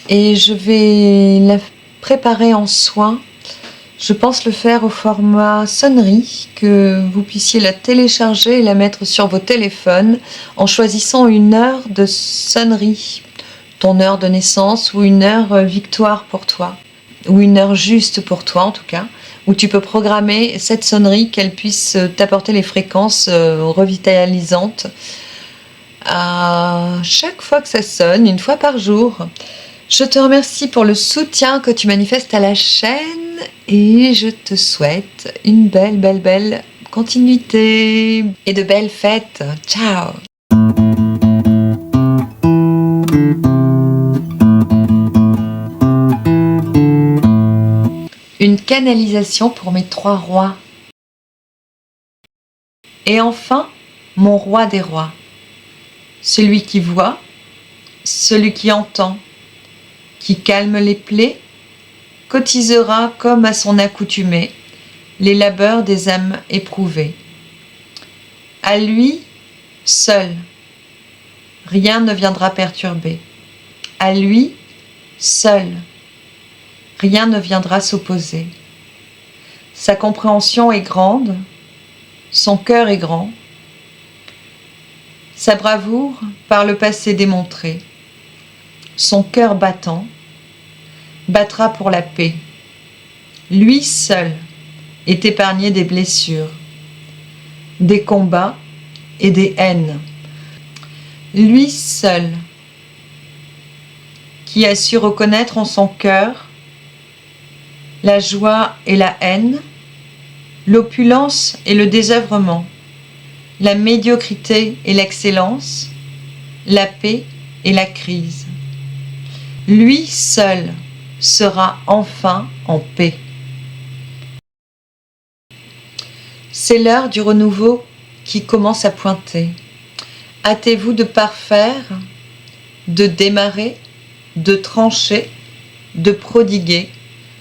et je vais la préparer en soin. Je pense le faire au format sonnerie, que vous puissiez la télécharger et la mettre sur vos téléphones en choisissant une heure de sonnerie, ton heure de naissance ou une heure victoire pour toi, ou une heure juste pour toi en tout cas, où tu peux programmer cette sonnerie, qu'elle puisse t'apporter les fréquences revitalisantes à chaque fois que ça sonne, une fois par jour. Je te remercie pour le soutien que tu manifestes à la chaîne et je te souhaite une belle continuité et de belles fêtes. Ciao! Une canalisation pour mes 3 rois. Et enfin, mon roi des rois. Celui qui voit, celui qui entend, qui calme les plaies, cotisera comme à son accoutumée les labeurs des âmes éprouvées. À lui, seul, rien ne viendra perturber. À lui, seul, rien ne viendra s'opposer. Sa compréhension est grande, son cœur est grand, sa bravoure par le passé démontrée, son cœur battant, battra pour la paix. Lui seul est épargné des blessures, des combats et des haines. Lui seul qui a su reconnaître en son cœur la joie et la haine, l'opulence et le désœuvrement, la médiocrité et l'excellence, la paix et la crise. Lui seul sera enfin en paix. C'est l'heure du renouveau qui commence à pointer. Hâtez-vous de parfaire, de démarrer, de trancher, de prodiguer,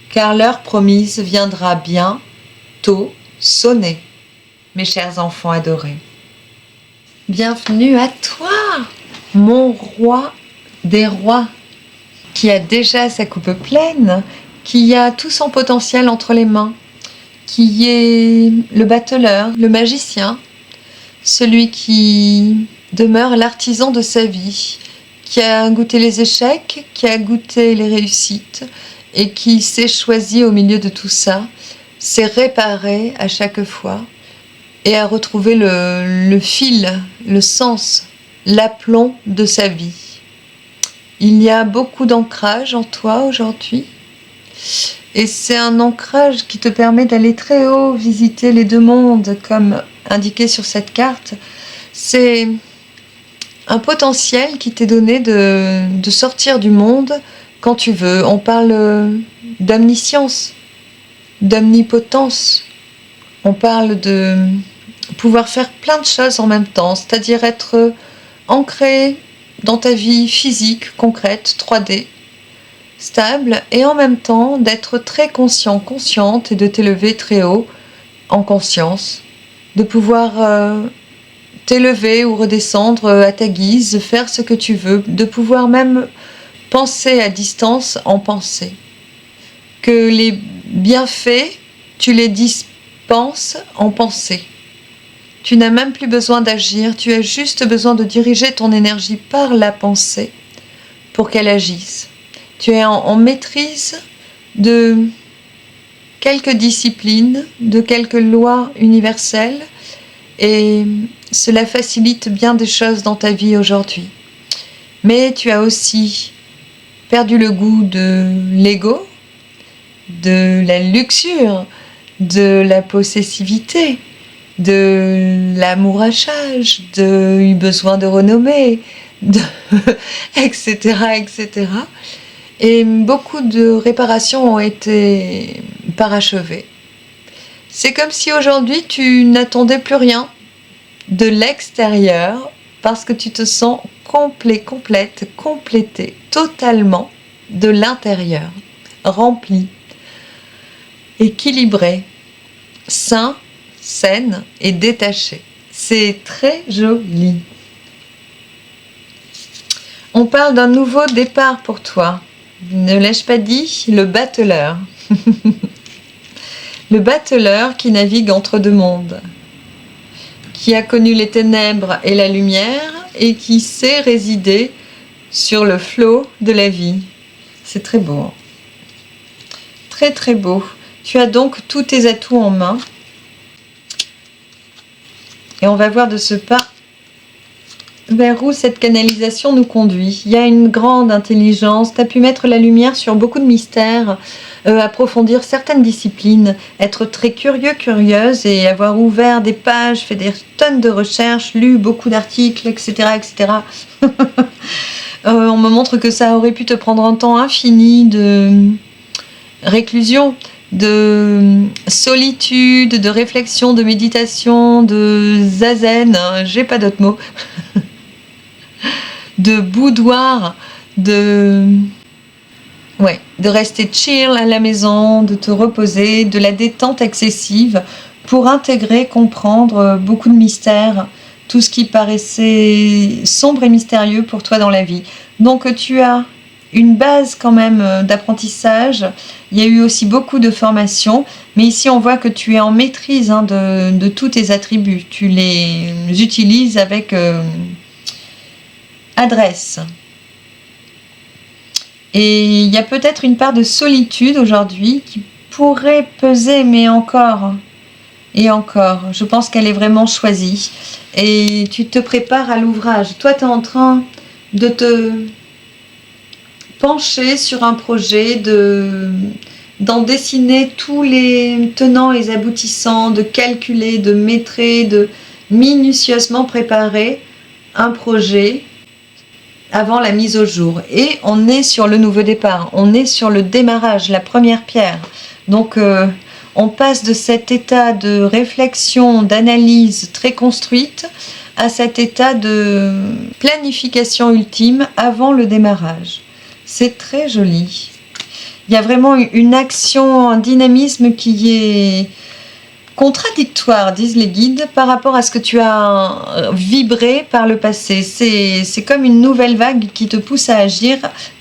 car l'heure promise viendra bientôt sonner, mes chers enfants adorés. Bienvenue à toi, mon roi des rois, qui a déjà sa coupe pleine, qui a tout son potentiel entre les mains, qui est le battleur, le magicien, celui qui demeure l'artisan de sa vie, qui a goûté les échecs, qui a goûté les réussites et qui s'est choisi au milieu de tout ça, s'est réparé à chaque fois et a retrouvé le fil, le sens, l'aplomb de sa vie. Il y a beaucoup d'ancrage en toi aujourd'hui et c'est un ancrage qui te permet d'aller très haut, visiter les 2 mondes comme indiqué sur cette carte. C'est un potentiel qui t'est donné de sortir du monde quand tu veux. On parle d'omniscience, d'omnipotence. On parle de pouvoir faire plein de choses en même temps, c'est-à-dire être ancré dans ta vie physique, concrète, 3D, stable, et en même temps d'être très conscient, consciente et de t'élever très haut en conscience, de pouvoir t'élever ou redescendre à ta guise, faire ce que tu veux, de pouvoir même penser à distance en pensée. Que les bienfaits, tu les dispenses en pensée. Tu n'as même plus besoin d'agir, tu as juste besoin de diriger ton énergie par la pensée pour qu'elle agisse. Tu es en maîtrise de quelques disciplines, de quelques lois universelles et cela facilite bien des choses dans ta vie aujourd'hui. Mais tu as aussi perdu le goût de l'ego, de la luxure, de la possessivité, de l'amourachage, du besoin de renommée, etc., etc. Et beaucoup de réparations ont été parachevées. C'est comme si aujourd'hui tu n'attendais plus rien de l'extérieur parce que tu te sens complète, complété, totalement de l'intérieur, rempli, équilibré, sain, saine et détaché. C'est très joli. On parle d'un nouveau départ pour toi. Ne l'ai-je pas dit? Le battleur. Le battleur qui navigue entre 2 mondes, qui a connu les ténèbres et la lumière et qui sait résider sur le flot de la vie. C'est très beau. Très très beau. Tu as donc tous tes atouts en main. Et on va voir de ce pas vers où cette canalisation nous conduit. Il y a une grande intelligence, tu as pu mettre la lumière sur beaucoup de mystères, approfondir certaines disciplines, être très curieux, curieuse et avoir ouvert des pages, fait des tonnes de recherches, lu beaucoup d'articles, etc. etc. On me montre que ça aurait pu te prendre un temps infini de réclusion, de solitude, de réflexion, de méditation, de zazen, j'ai pas d'autres mots, de boudoir, de rester chill à la maison, de te reposer, de la détente excessive pour intégrer, comprendre beaucoup de mystères, tout ce qui paraissait sombre et mystérieux pour toi dans la vie. Donc tu as une base quand même d'apprentissage. Il y a eu aussi beaucoup de formation, mais ici on voit que tu es en maîtrise de tous tes attributs. Tu les utilises avec adresse. Et il y a peut-être une part de solitude aujourd'hui qui pourrait peser, mais encore et encore. Je pense qu'elle est vraiment choisie. Et tu te prépares à l'ouvrage. Toi, tu es en train de te pencher sur un projet, d'en dessiner tous les tenants et aboutissants, de calculer, de maîtriser, de minutieusement préparer un projet avant la mise au jour. Et on est sur le nouveau départ, on est sur le démarrage, la première pierre. Donc on passe de cet état de réflexion, d'analyse très construite à cet état de planification ultime avant le démarrage. C'est très joli. Il y a vraiment une action, un dynamisme qui est contradictoire, disent les guides, par rapport à ce que tu as vibré par le passé. C'est comme une nouvelle vague qui te pousse à agir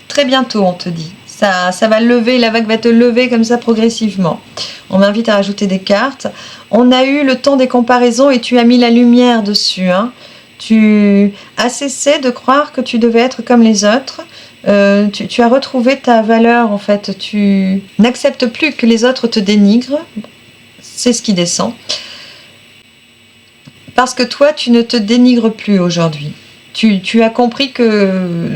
très bientôt, on te dit. Ça va lever, la vague va te lever comme ça progressivement. On m'invite à rajouter des cartes. On a eu le temps des comparaisons et tu as mis la lumière dessus. Tu as cessé de croire que tu devais être comme les autres. Tu as retrouvé ta valeur en fait. Tu n'acceptes plus que les autres te dénigrent. C'est ce qui descend. Parce que toi, tu ne te dénigres plus aujourd'hui. Tu as compris que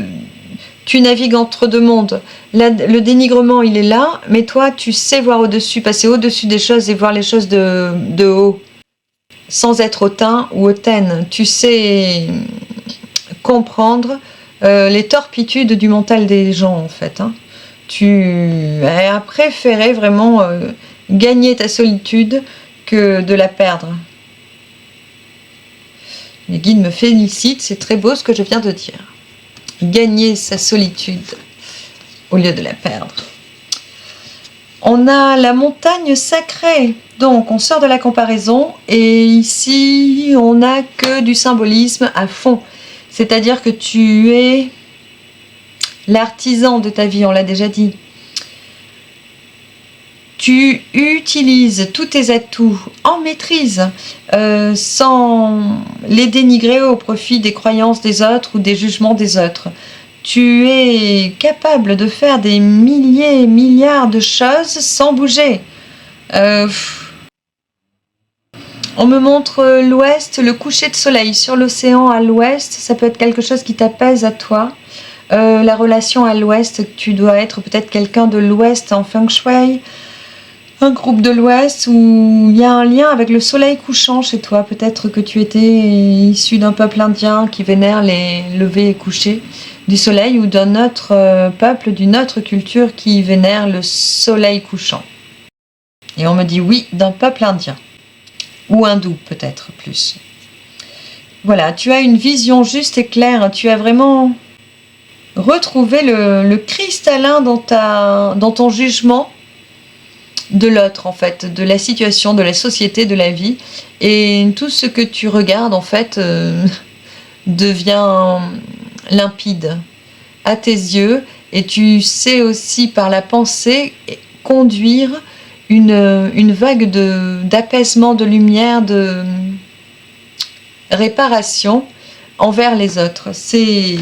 tu navigues entre deux mondes. Le dénigrement, il est là, mais toi, tu sais voir au-dessus, passer au-dessus des choses et voir les choses de haut, sans être hautain ou hautaine. Tu sais comprendre les torpitudes du mental des gens, en fait. Tu as préféré vraiment gagner ta solitude que de la perdre. Les guides me félicitent, c'est très beau ce que je viens de dire. Gagner sa solitude au lieu de la perdre. On a la montagne sacrée, donc on sort de la comparaison et ici on n'a que du symbolisme à fond. C'est-à-dire que tu es l'artisan de ta vie, on l'a déjà dit. Tu utilises tous tes atouts en maîtrise, sans les dénigrer au profit des croyances des autres ou des jugements des autres. Tu es capable de faire des milliers, milliards de choses sans bouger. On me montre l'ouest, le coucher de soleil sur l'océan à l'ouest. Ça peut être quelque chose qui t'apaise à toi. La relation à l'ouest, tu dois être peut-être quelqu'un de l'ouest en feng shui. Un groupe de l'Ouest où il y a un lien avec le soleil couchant chez toi. Peut-être que tu étais issu d'un peuple indien qui vénère les levées et couchers du soleil ou d'un autre peuple, d'une autre culture qui vénère le soleil couchant. Et on me dit oui, d'un peuple indien. Ou hindou peut-être plus. Voilà, tu as une vision juste et claire. Tu as vraiment retrouvé le cristallin dans ton jugement de l'autre en fait, de la situation, de la société, de la vie, et tout ce que tu regardes en fait devient limpide à tes yeux, et tu sais aussi par la pensée conduire une vague d'apaisement, de lumière, de réparation envers les autres. C'est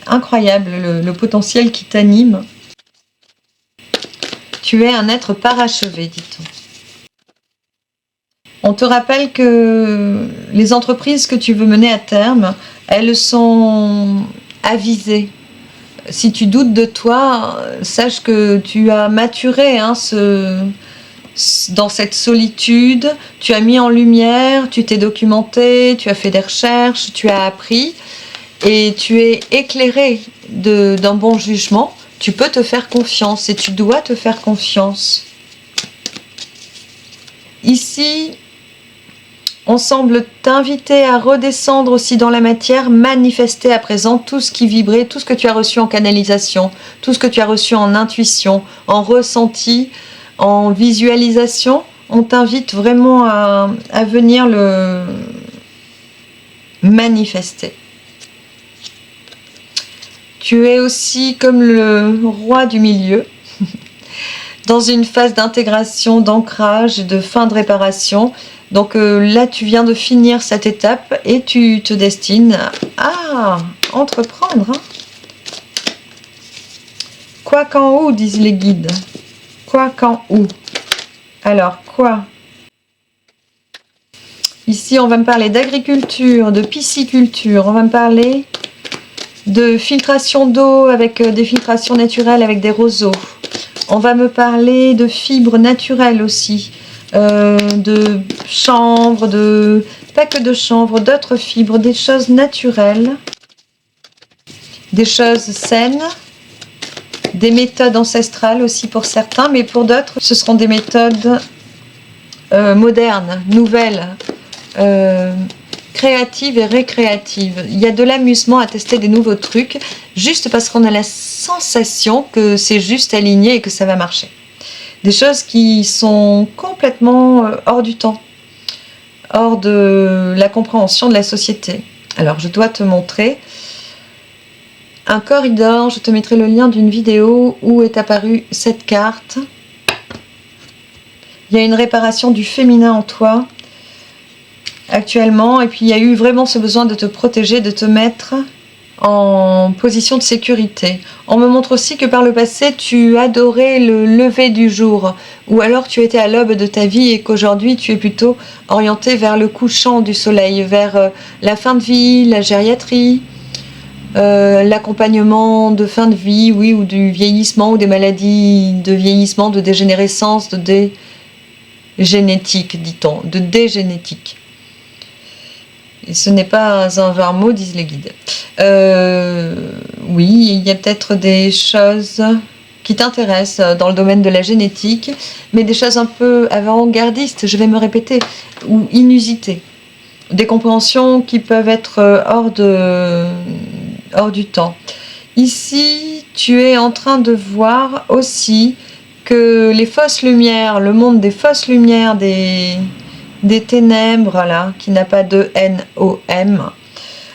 incroyable le potentiel qui t'anime. Tu es un être parachevé, dit-on. On te rappelle que les entreprises que tu veux mener à terme elles sont avisées. Si tu doutes de toi, sache que tu as maturé hein, dans cette solitude, tu as mis en lumière, tu t'es documenté, tu as fait des recherches, tu as appris et tu es éclairé d'un bon jugement. Tu peux te faire confiance et tu dois te faire confiance. Ici, on semble t'inviter à redescendre aussi dans la matière, manifester à présent tout ce qui vibrait, tout ce que tu as reçu en canalisation, tout ce que tu as reçu en intuition, en ressenti, en visualisation. On t'invite vraiment à venir le manifester. Tu es aussi comme le roi du milieu, dans une phase d'intégration, d'ancrage, de fin de réparation. Donc là, tu viens de finir cette étape et tu te destines à entreprendre. Hein. Quoi qu'en où, disent les guides. Quoi qu'en où. Alors, quoi? Ici, on va me parler d'agriculture, de pisciculture, on va me parler de filtration d'eau avec des filtrations naturelles avec des roseaux. On va me parler de fibres naturelles aussi, de chanvre, pas que de chanvre, d'autres fibres, des choses naturelles, des choses saines, des méthodes ancestrales aussi pour certains, mais pour d'autres, ce seront des méthodes modernes, nouvelles, créative et récréative. Il y a de l'amusement à tester des nouveaux trucs, juste parce qu'on a la sensation que c'est juste aligné et que ça va marcher. Des choses qui sont complètement hors du temps, hors de la compréhension de la société. Alors, je dois te montrer un corridor. Je te mettrai le lien d'une vidéo où est apparue cette carte. Il y a une réparation du féminin en toi actuellement, et puis il y a eu vraiment ce besoin de te protéger, de te mettre en position de sécurité. On me montre aussi que par le passé, tu adorais le lever du jour, ou alors tu étais à l'aube de ta vie et qu'aujourd'hui tu es plutôt orienté vers le couchant du soleil, vers la fin de vie, la gériatrie, l'accompagnement de fin de vie, oui, ou du vieillissement, ou des maladies de vieillissement, de dégénérescence, de dégénétique, dit-on, de dégénétique. Et ce n'est pas un vain mot, disent les guides. Oui, il y a peut-être des choses qui t'intéressent dans le domaine de la génétique, mais des choses un peu avant-gardistes, je vais me répéter, ou inusitées. Des compréhensions qui peuvent être hors du temps. Ici, tu es en train de voir aussi que les fausses lumières, le monde des fausses lumières, des ténèbres, là, qui n'a pas de N-O-M,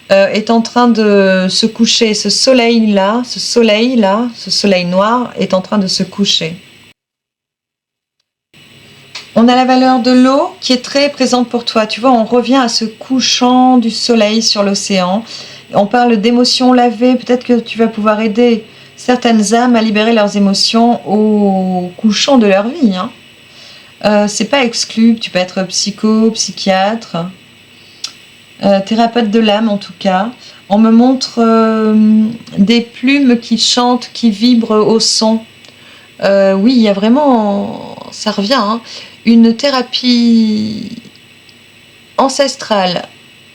est en train de se coucher. Ce soleil-là, ce soleil noir est en train de se coucher. On a la valeur de l'eau qui est très présente pour toi. Tu vois, on revient à ce couchant du soleil sur l'océan. On parle d'émotions lavées. Peut-être que tu vas pouvoir aider certaines âmes à libérer leurs émotions au couchant de leur vie, hein. C'est pas exclu, tu peux être psycho, psychiatre, thérapeute de l'âme en tout cas. On me montre des plumes qui chantent, qui vibrent au son. Oui, il y a vraiment, ça revient, hein, une thérapie ancestrale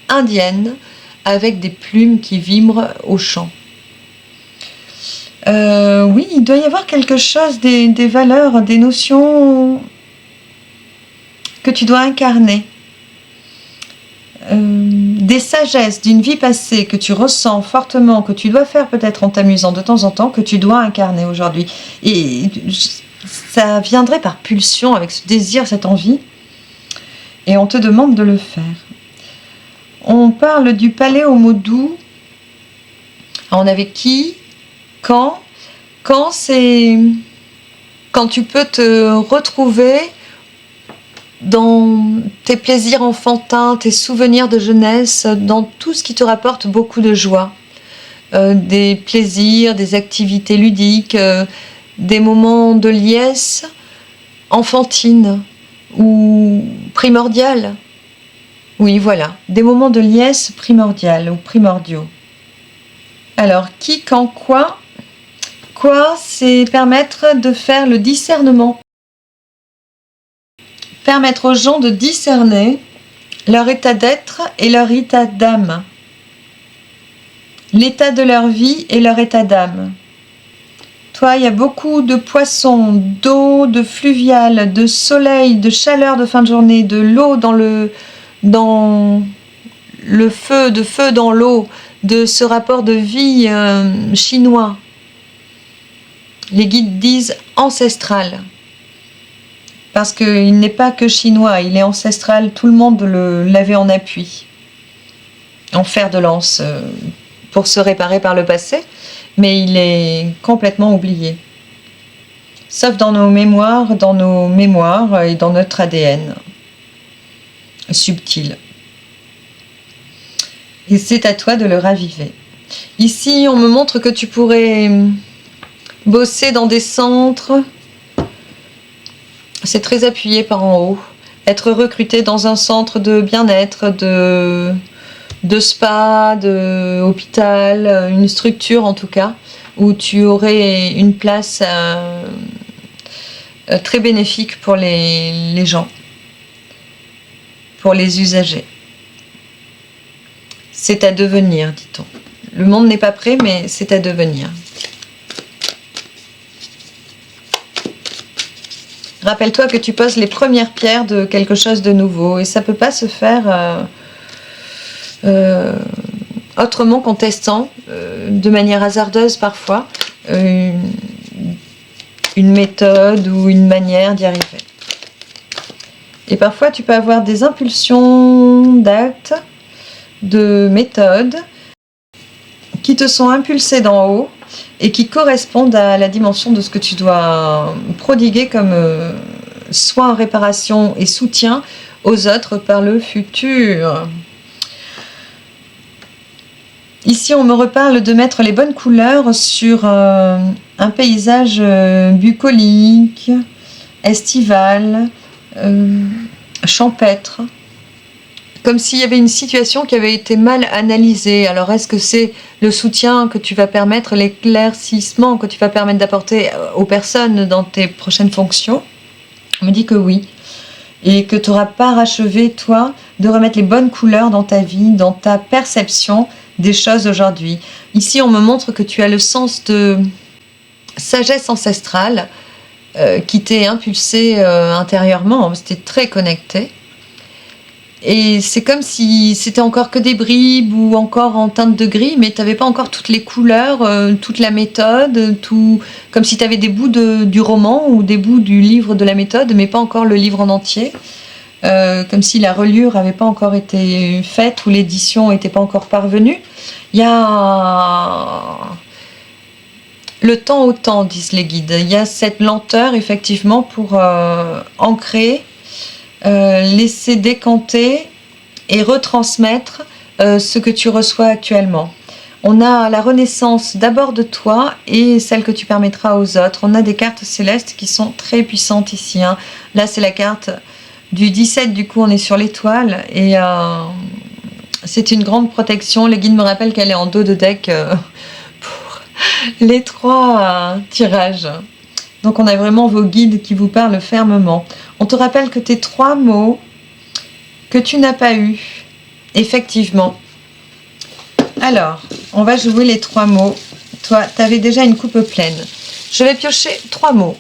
indienne avec des plumes qui vibrent au chant. Oui, il doit y avoir quelque chose, des valeurs, des notions que tu dois incarner, des sagesses d'une vie passée que tu ressens fortement, que tu dois faire peut-être en t'amusant de temps en temps, que tu dois incarner aujourd'hui. Et ça viendrait par pulsion, avec ce désir, cette envie, et on te demande de le faire. On parle du palais au mot doux. On avait qui, quand c'est quand tu peux te retrouver dans tes plaisirs enfantins, tes souvenirs de jeunesse, dans tout ce qui te rapporte beaucoup de joie. Des plaisirs, des activités ludiques, des moments de liesse enfantine ou primordiale. Oui, voilà, des moments de liesse primordial ou primordiaux. Alors, qui, quand, quoi? Quoi, c'est permettre de faire le discernement. Permettre aux gens de discerner leur état d'être et leur état d'âme. L'état de leur vie et leur état d'âme. Toi, il y a beaucoup de poissons, d'eau, de fluvial, de soleil, de chaleur de fin de journée, de l'eau dans le feu, de feu dans l'eau, de ce rapport de vie chinois. Les guides disent ancestral. Parce qu'il n'est pas que chinois, il est ancestral, tout le monde l'avait en appui. En fer de lance, pour se réparer par le passé, mais il est complètement oublié. Sauf dans nos mémoires et dans notre ADN subtil. Et c'est à toi de le raviver. Ici, on me montre que tu pourrais bosser dans des centres. C'est très appuyé par en haut. Être recruté dans un centre de bien-être, de spa, d'hôpital, une structure en tout cas, où tu aurais une place très bénéfique pour les gens, pour les usagers. C'est à devenir, dit-on. Le monde n'est pas prêt, mais c'est à devenir. Rappelle-toi que tu poses les premières pierres de quelque chose de nouveau et ça ne peut pas se faire autrement qu'en testant, de manière hasardeuse parfois, une méthode ou une manière d'y arriver. Et parfois tu peux avoir des impulsions d'actes, de méthodes qui te sont impulsées d'en haut et qui correspondent à la dimension de ce que tu dois prodiguer comme soin, réparation et soutien aux autres par le futur. Ici, on me reparle de mettre les bonnes couleurs sur un paysage bucolique, estival, champêtre. Comme s'il y avait une situation qui avait été mal analysée. Alors, est-ce que c'est le soutien que tu vas permettre, l'éclaircissement que tu vas permettre d'apporter aux personnes dans tes prochaines fonctions? On me dit que oui. Et que tu n'auras pas parachevé, toi, de remettre les bonnes couleurs dans ta vie, dans ta perception des choses aujourd'hui. Ici, on me montre que tu as le sens de sagesse ancestrale qui t'est impulsé intérieurement. C'était très connecté. Et c'est comme si c'était encore que des bribes ou encore en teinte de gris, mais tu n'avais pas encore toutes les couleurs, toute la méthode, tout, comme si tu avais des bouts du roman ou des bouts du livre de la méthode, mais pas encore le livre en entier. Comme si la reliure n'avait pas encore été faite ou l'édition n'était pas encore parvenue. Il y a le temps au temps, disent les guides. Il y a cette lenteur, effectivement, pour ancrer, laisser décanter et retransmettre ce que tu reçois actuellement. On a la renaissance d'abord de toi et celle que tu permettras aux autres. On a des cartes célestes qui sont très puissantes ici. Hein. Là, c'est la carte du 17, du coup, on est sur l'étoile et c'est une grande protection. Les guides me rappellent qu'elle est en dos de deck pour les 3 tirages. Donc, on a vraiment vos guides qui vous parlent fermement. On te rappelle que tes 3 mots que tu n'as pas eu, effectivement. Alors, on va jouer les 3 mots. Toi, tu avais déjà une coupe pleine. Je vais piocher 3 mots.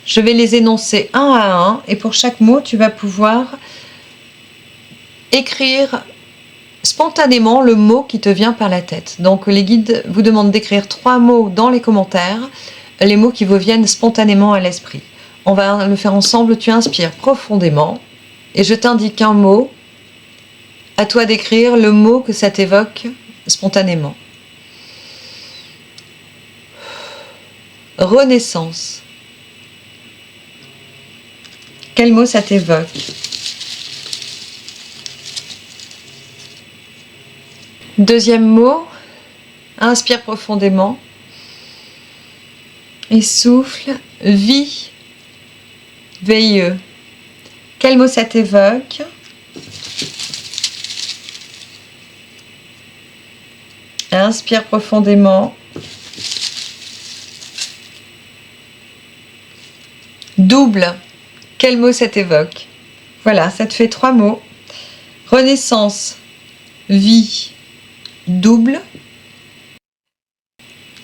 Je vais les énoncer un à un et pour chaque mot, tu vas pouvoir écrire spontanément le mot qui te vient par la tête. Donc, les guides vous demandent d'écrire 3 mots dans les commentaires, les mots qui vous viennent spontanément à l'esprit. On va le faire ensemble. Tu inspires profondément et je t'indique un mot. À toi d'écrire le mot que ça t'évoque spontanément. Renaissance. Quel mot ça t'évoque? Deuxième mot, inspire profondément et souffle, vie, veilleux. Quel mot ça t'évoque? Inspire profondément. Double. Quel mot ça t'évoque? Voilà, ça te fait 3 mots. Renaissance, vie, double.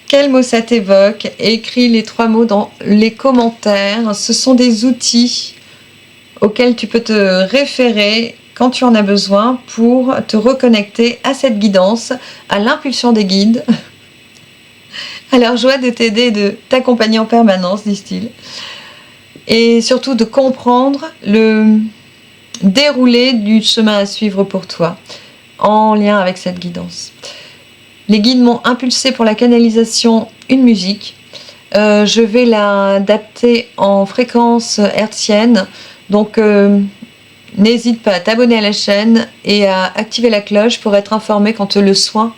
Quel mot ça t'évoque? Écris les 3 mots dans les commentaires. Ce sont des outils auxquels tu peux te référer quand tu en as besoin pour te reconnecter à cette guidance, à l'impulsion des guides, à leur joie de t'aider et de t'accompagner en permanence, disent-ils. Et surtout de comprendre le déroulé du chemin à suivre pour toi, en lien avec cette guidance. Les guides m'ont impulsé pour la canalisation une musique. Je vais l'adapter en fréquence hertzienne. Donc n'hésite pas à t'abonner à la chaîne et à activer la cloche pour être informé quand le soin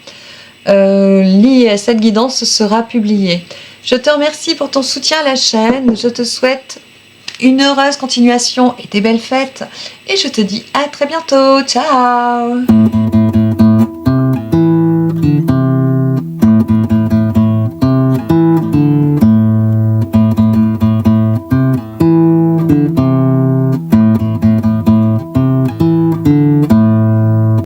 lié à cette guidance sera publié. Je te remercie pour ton soutien à la chaîne. Je te souhaite une heureuse continuation et des belles fêtes. Et je te dis à très bientôt. Ciao!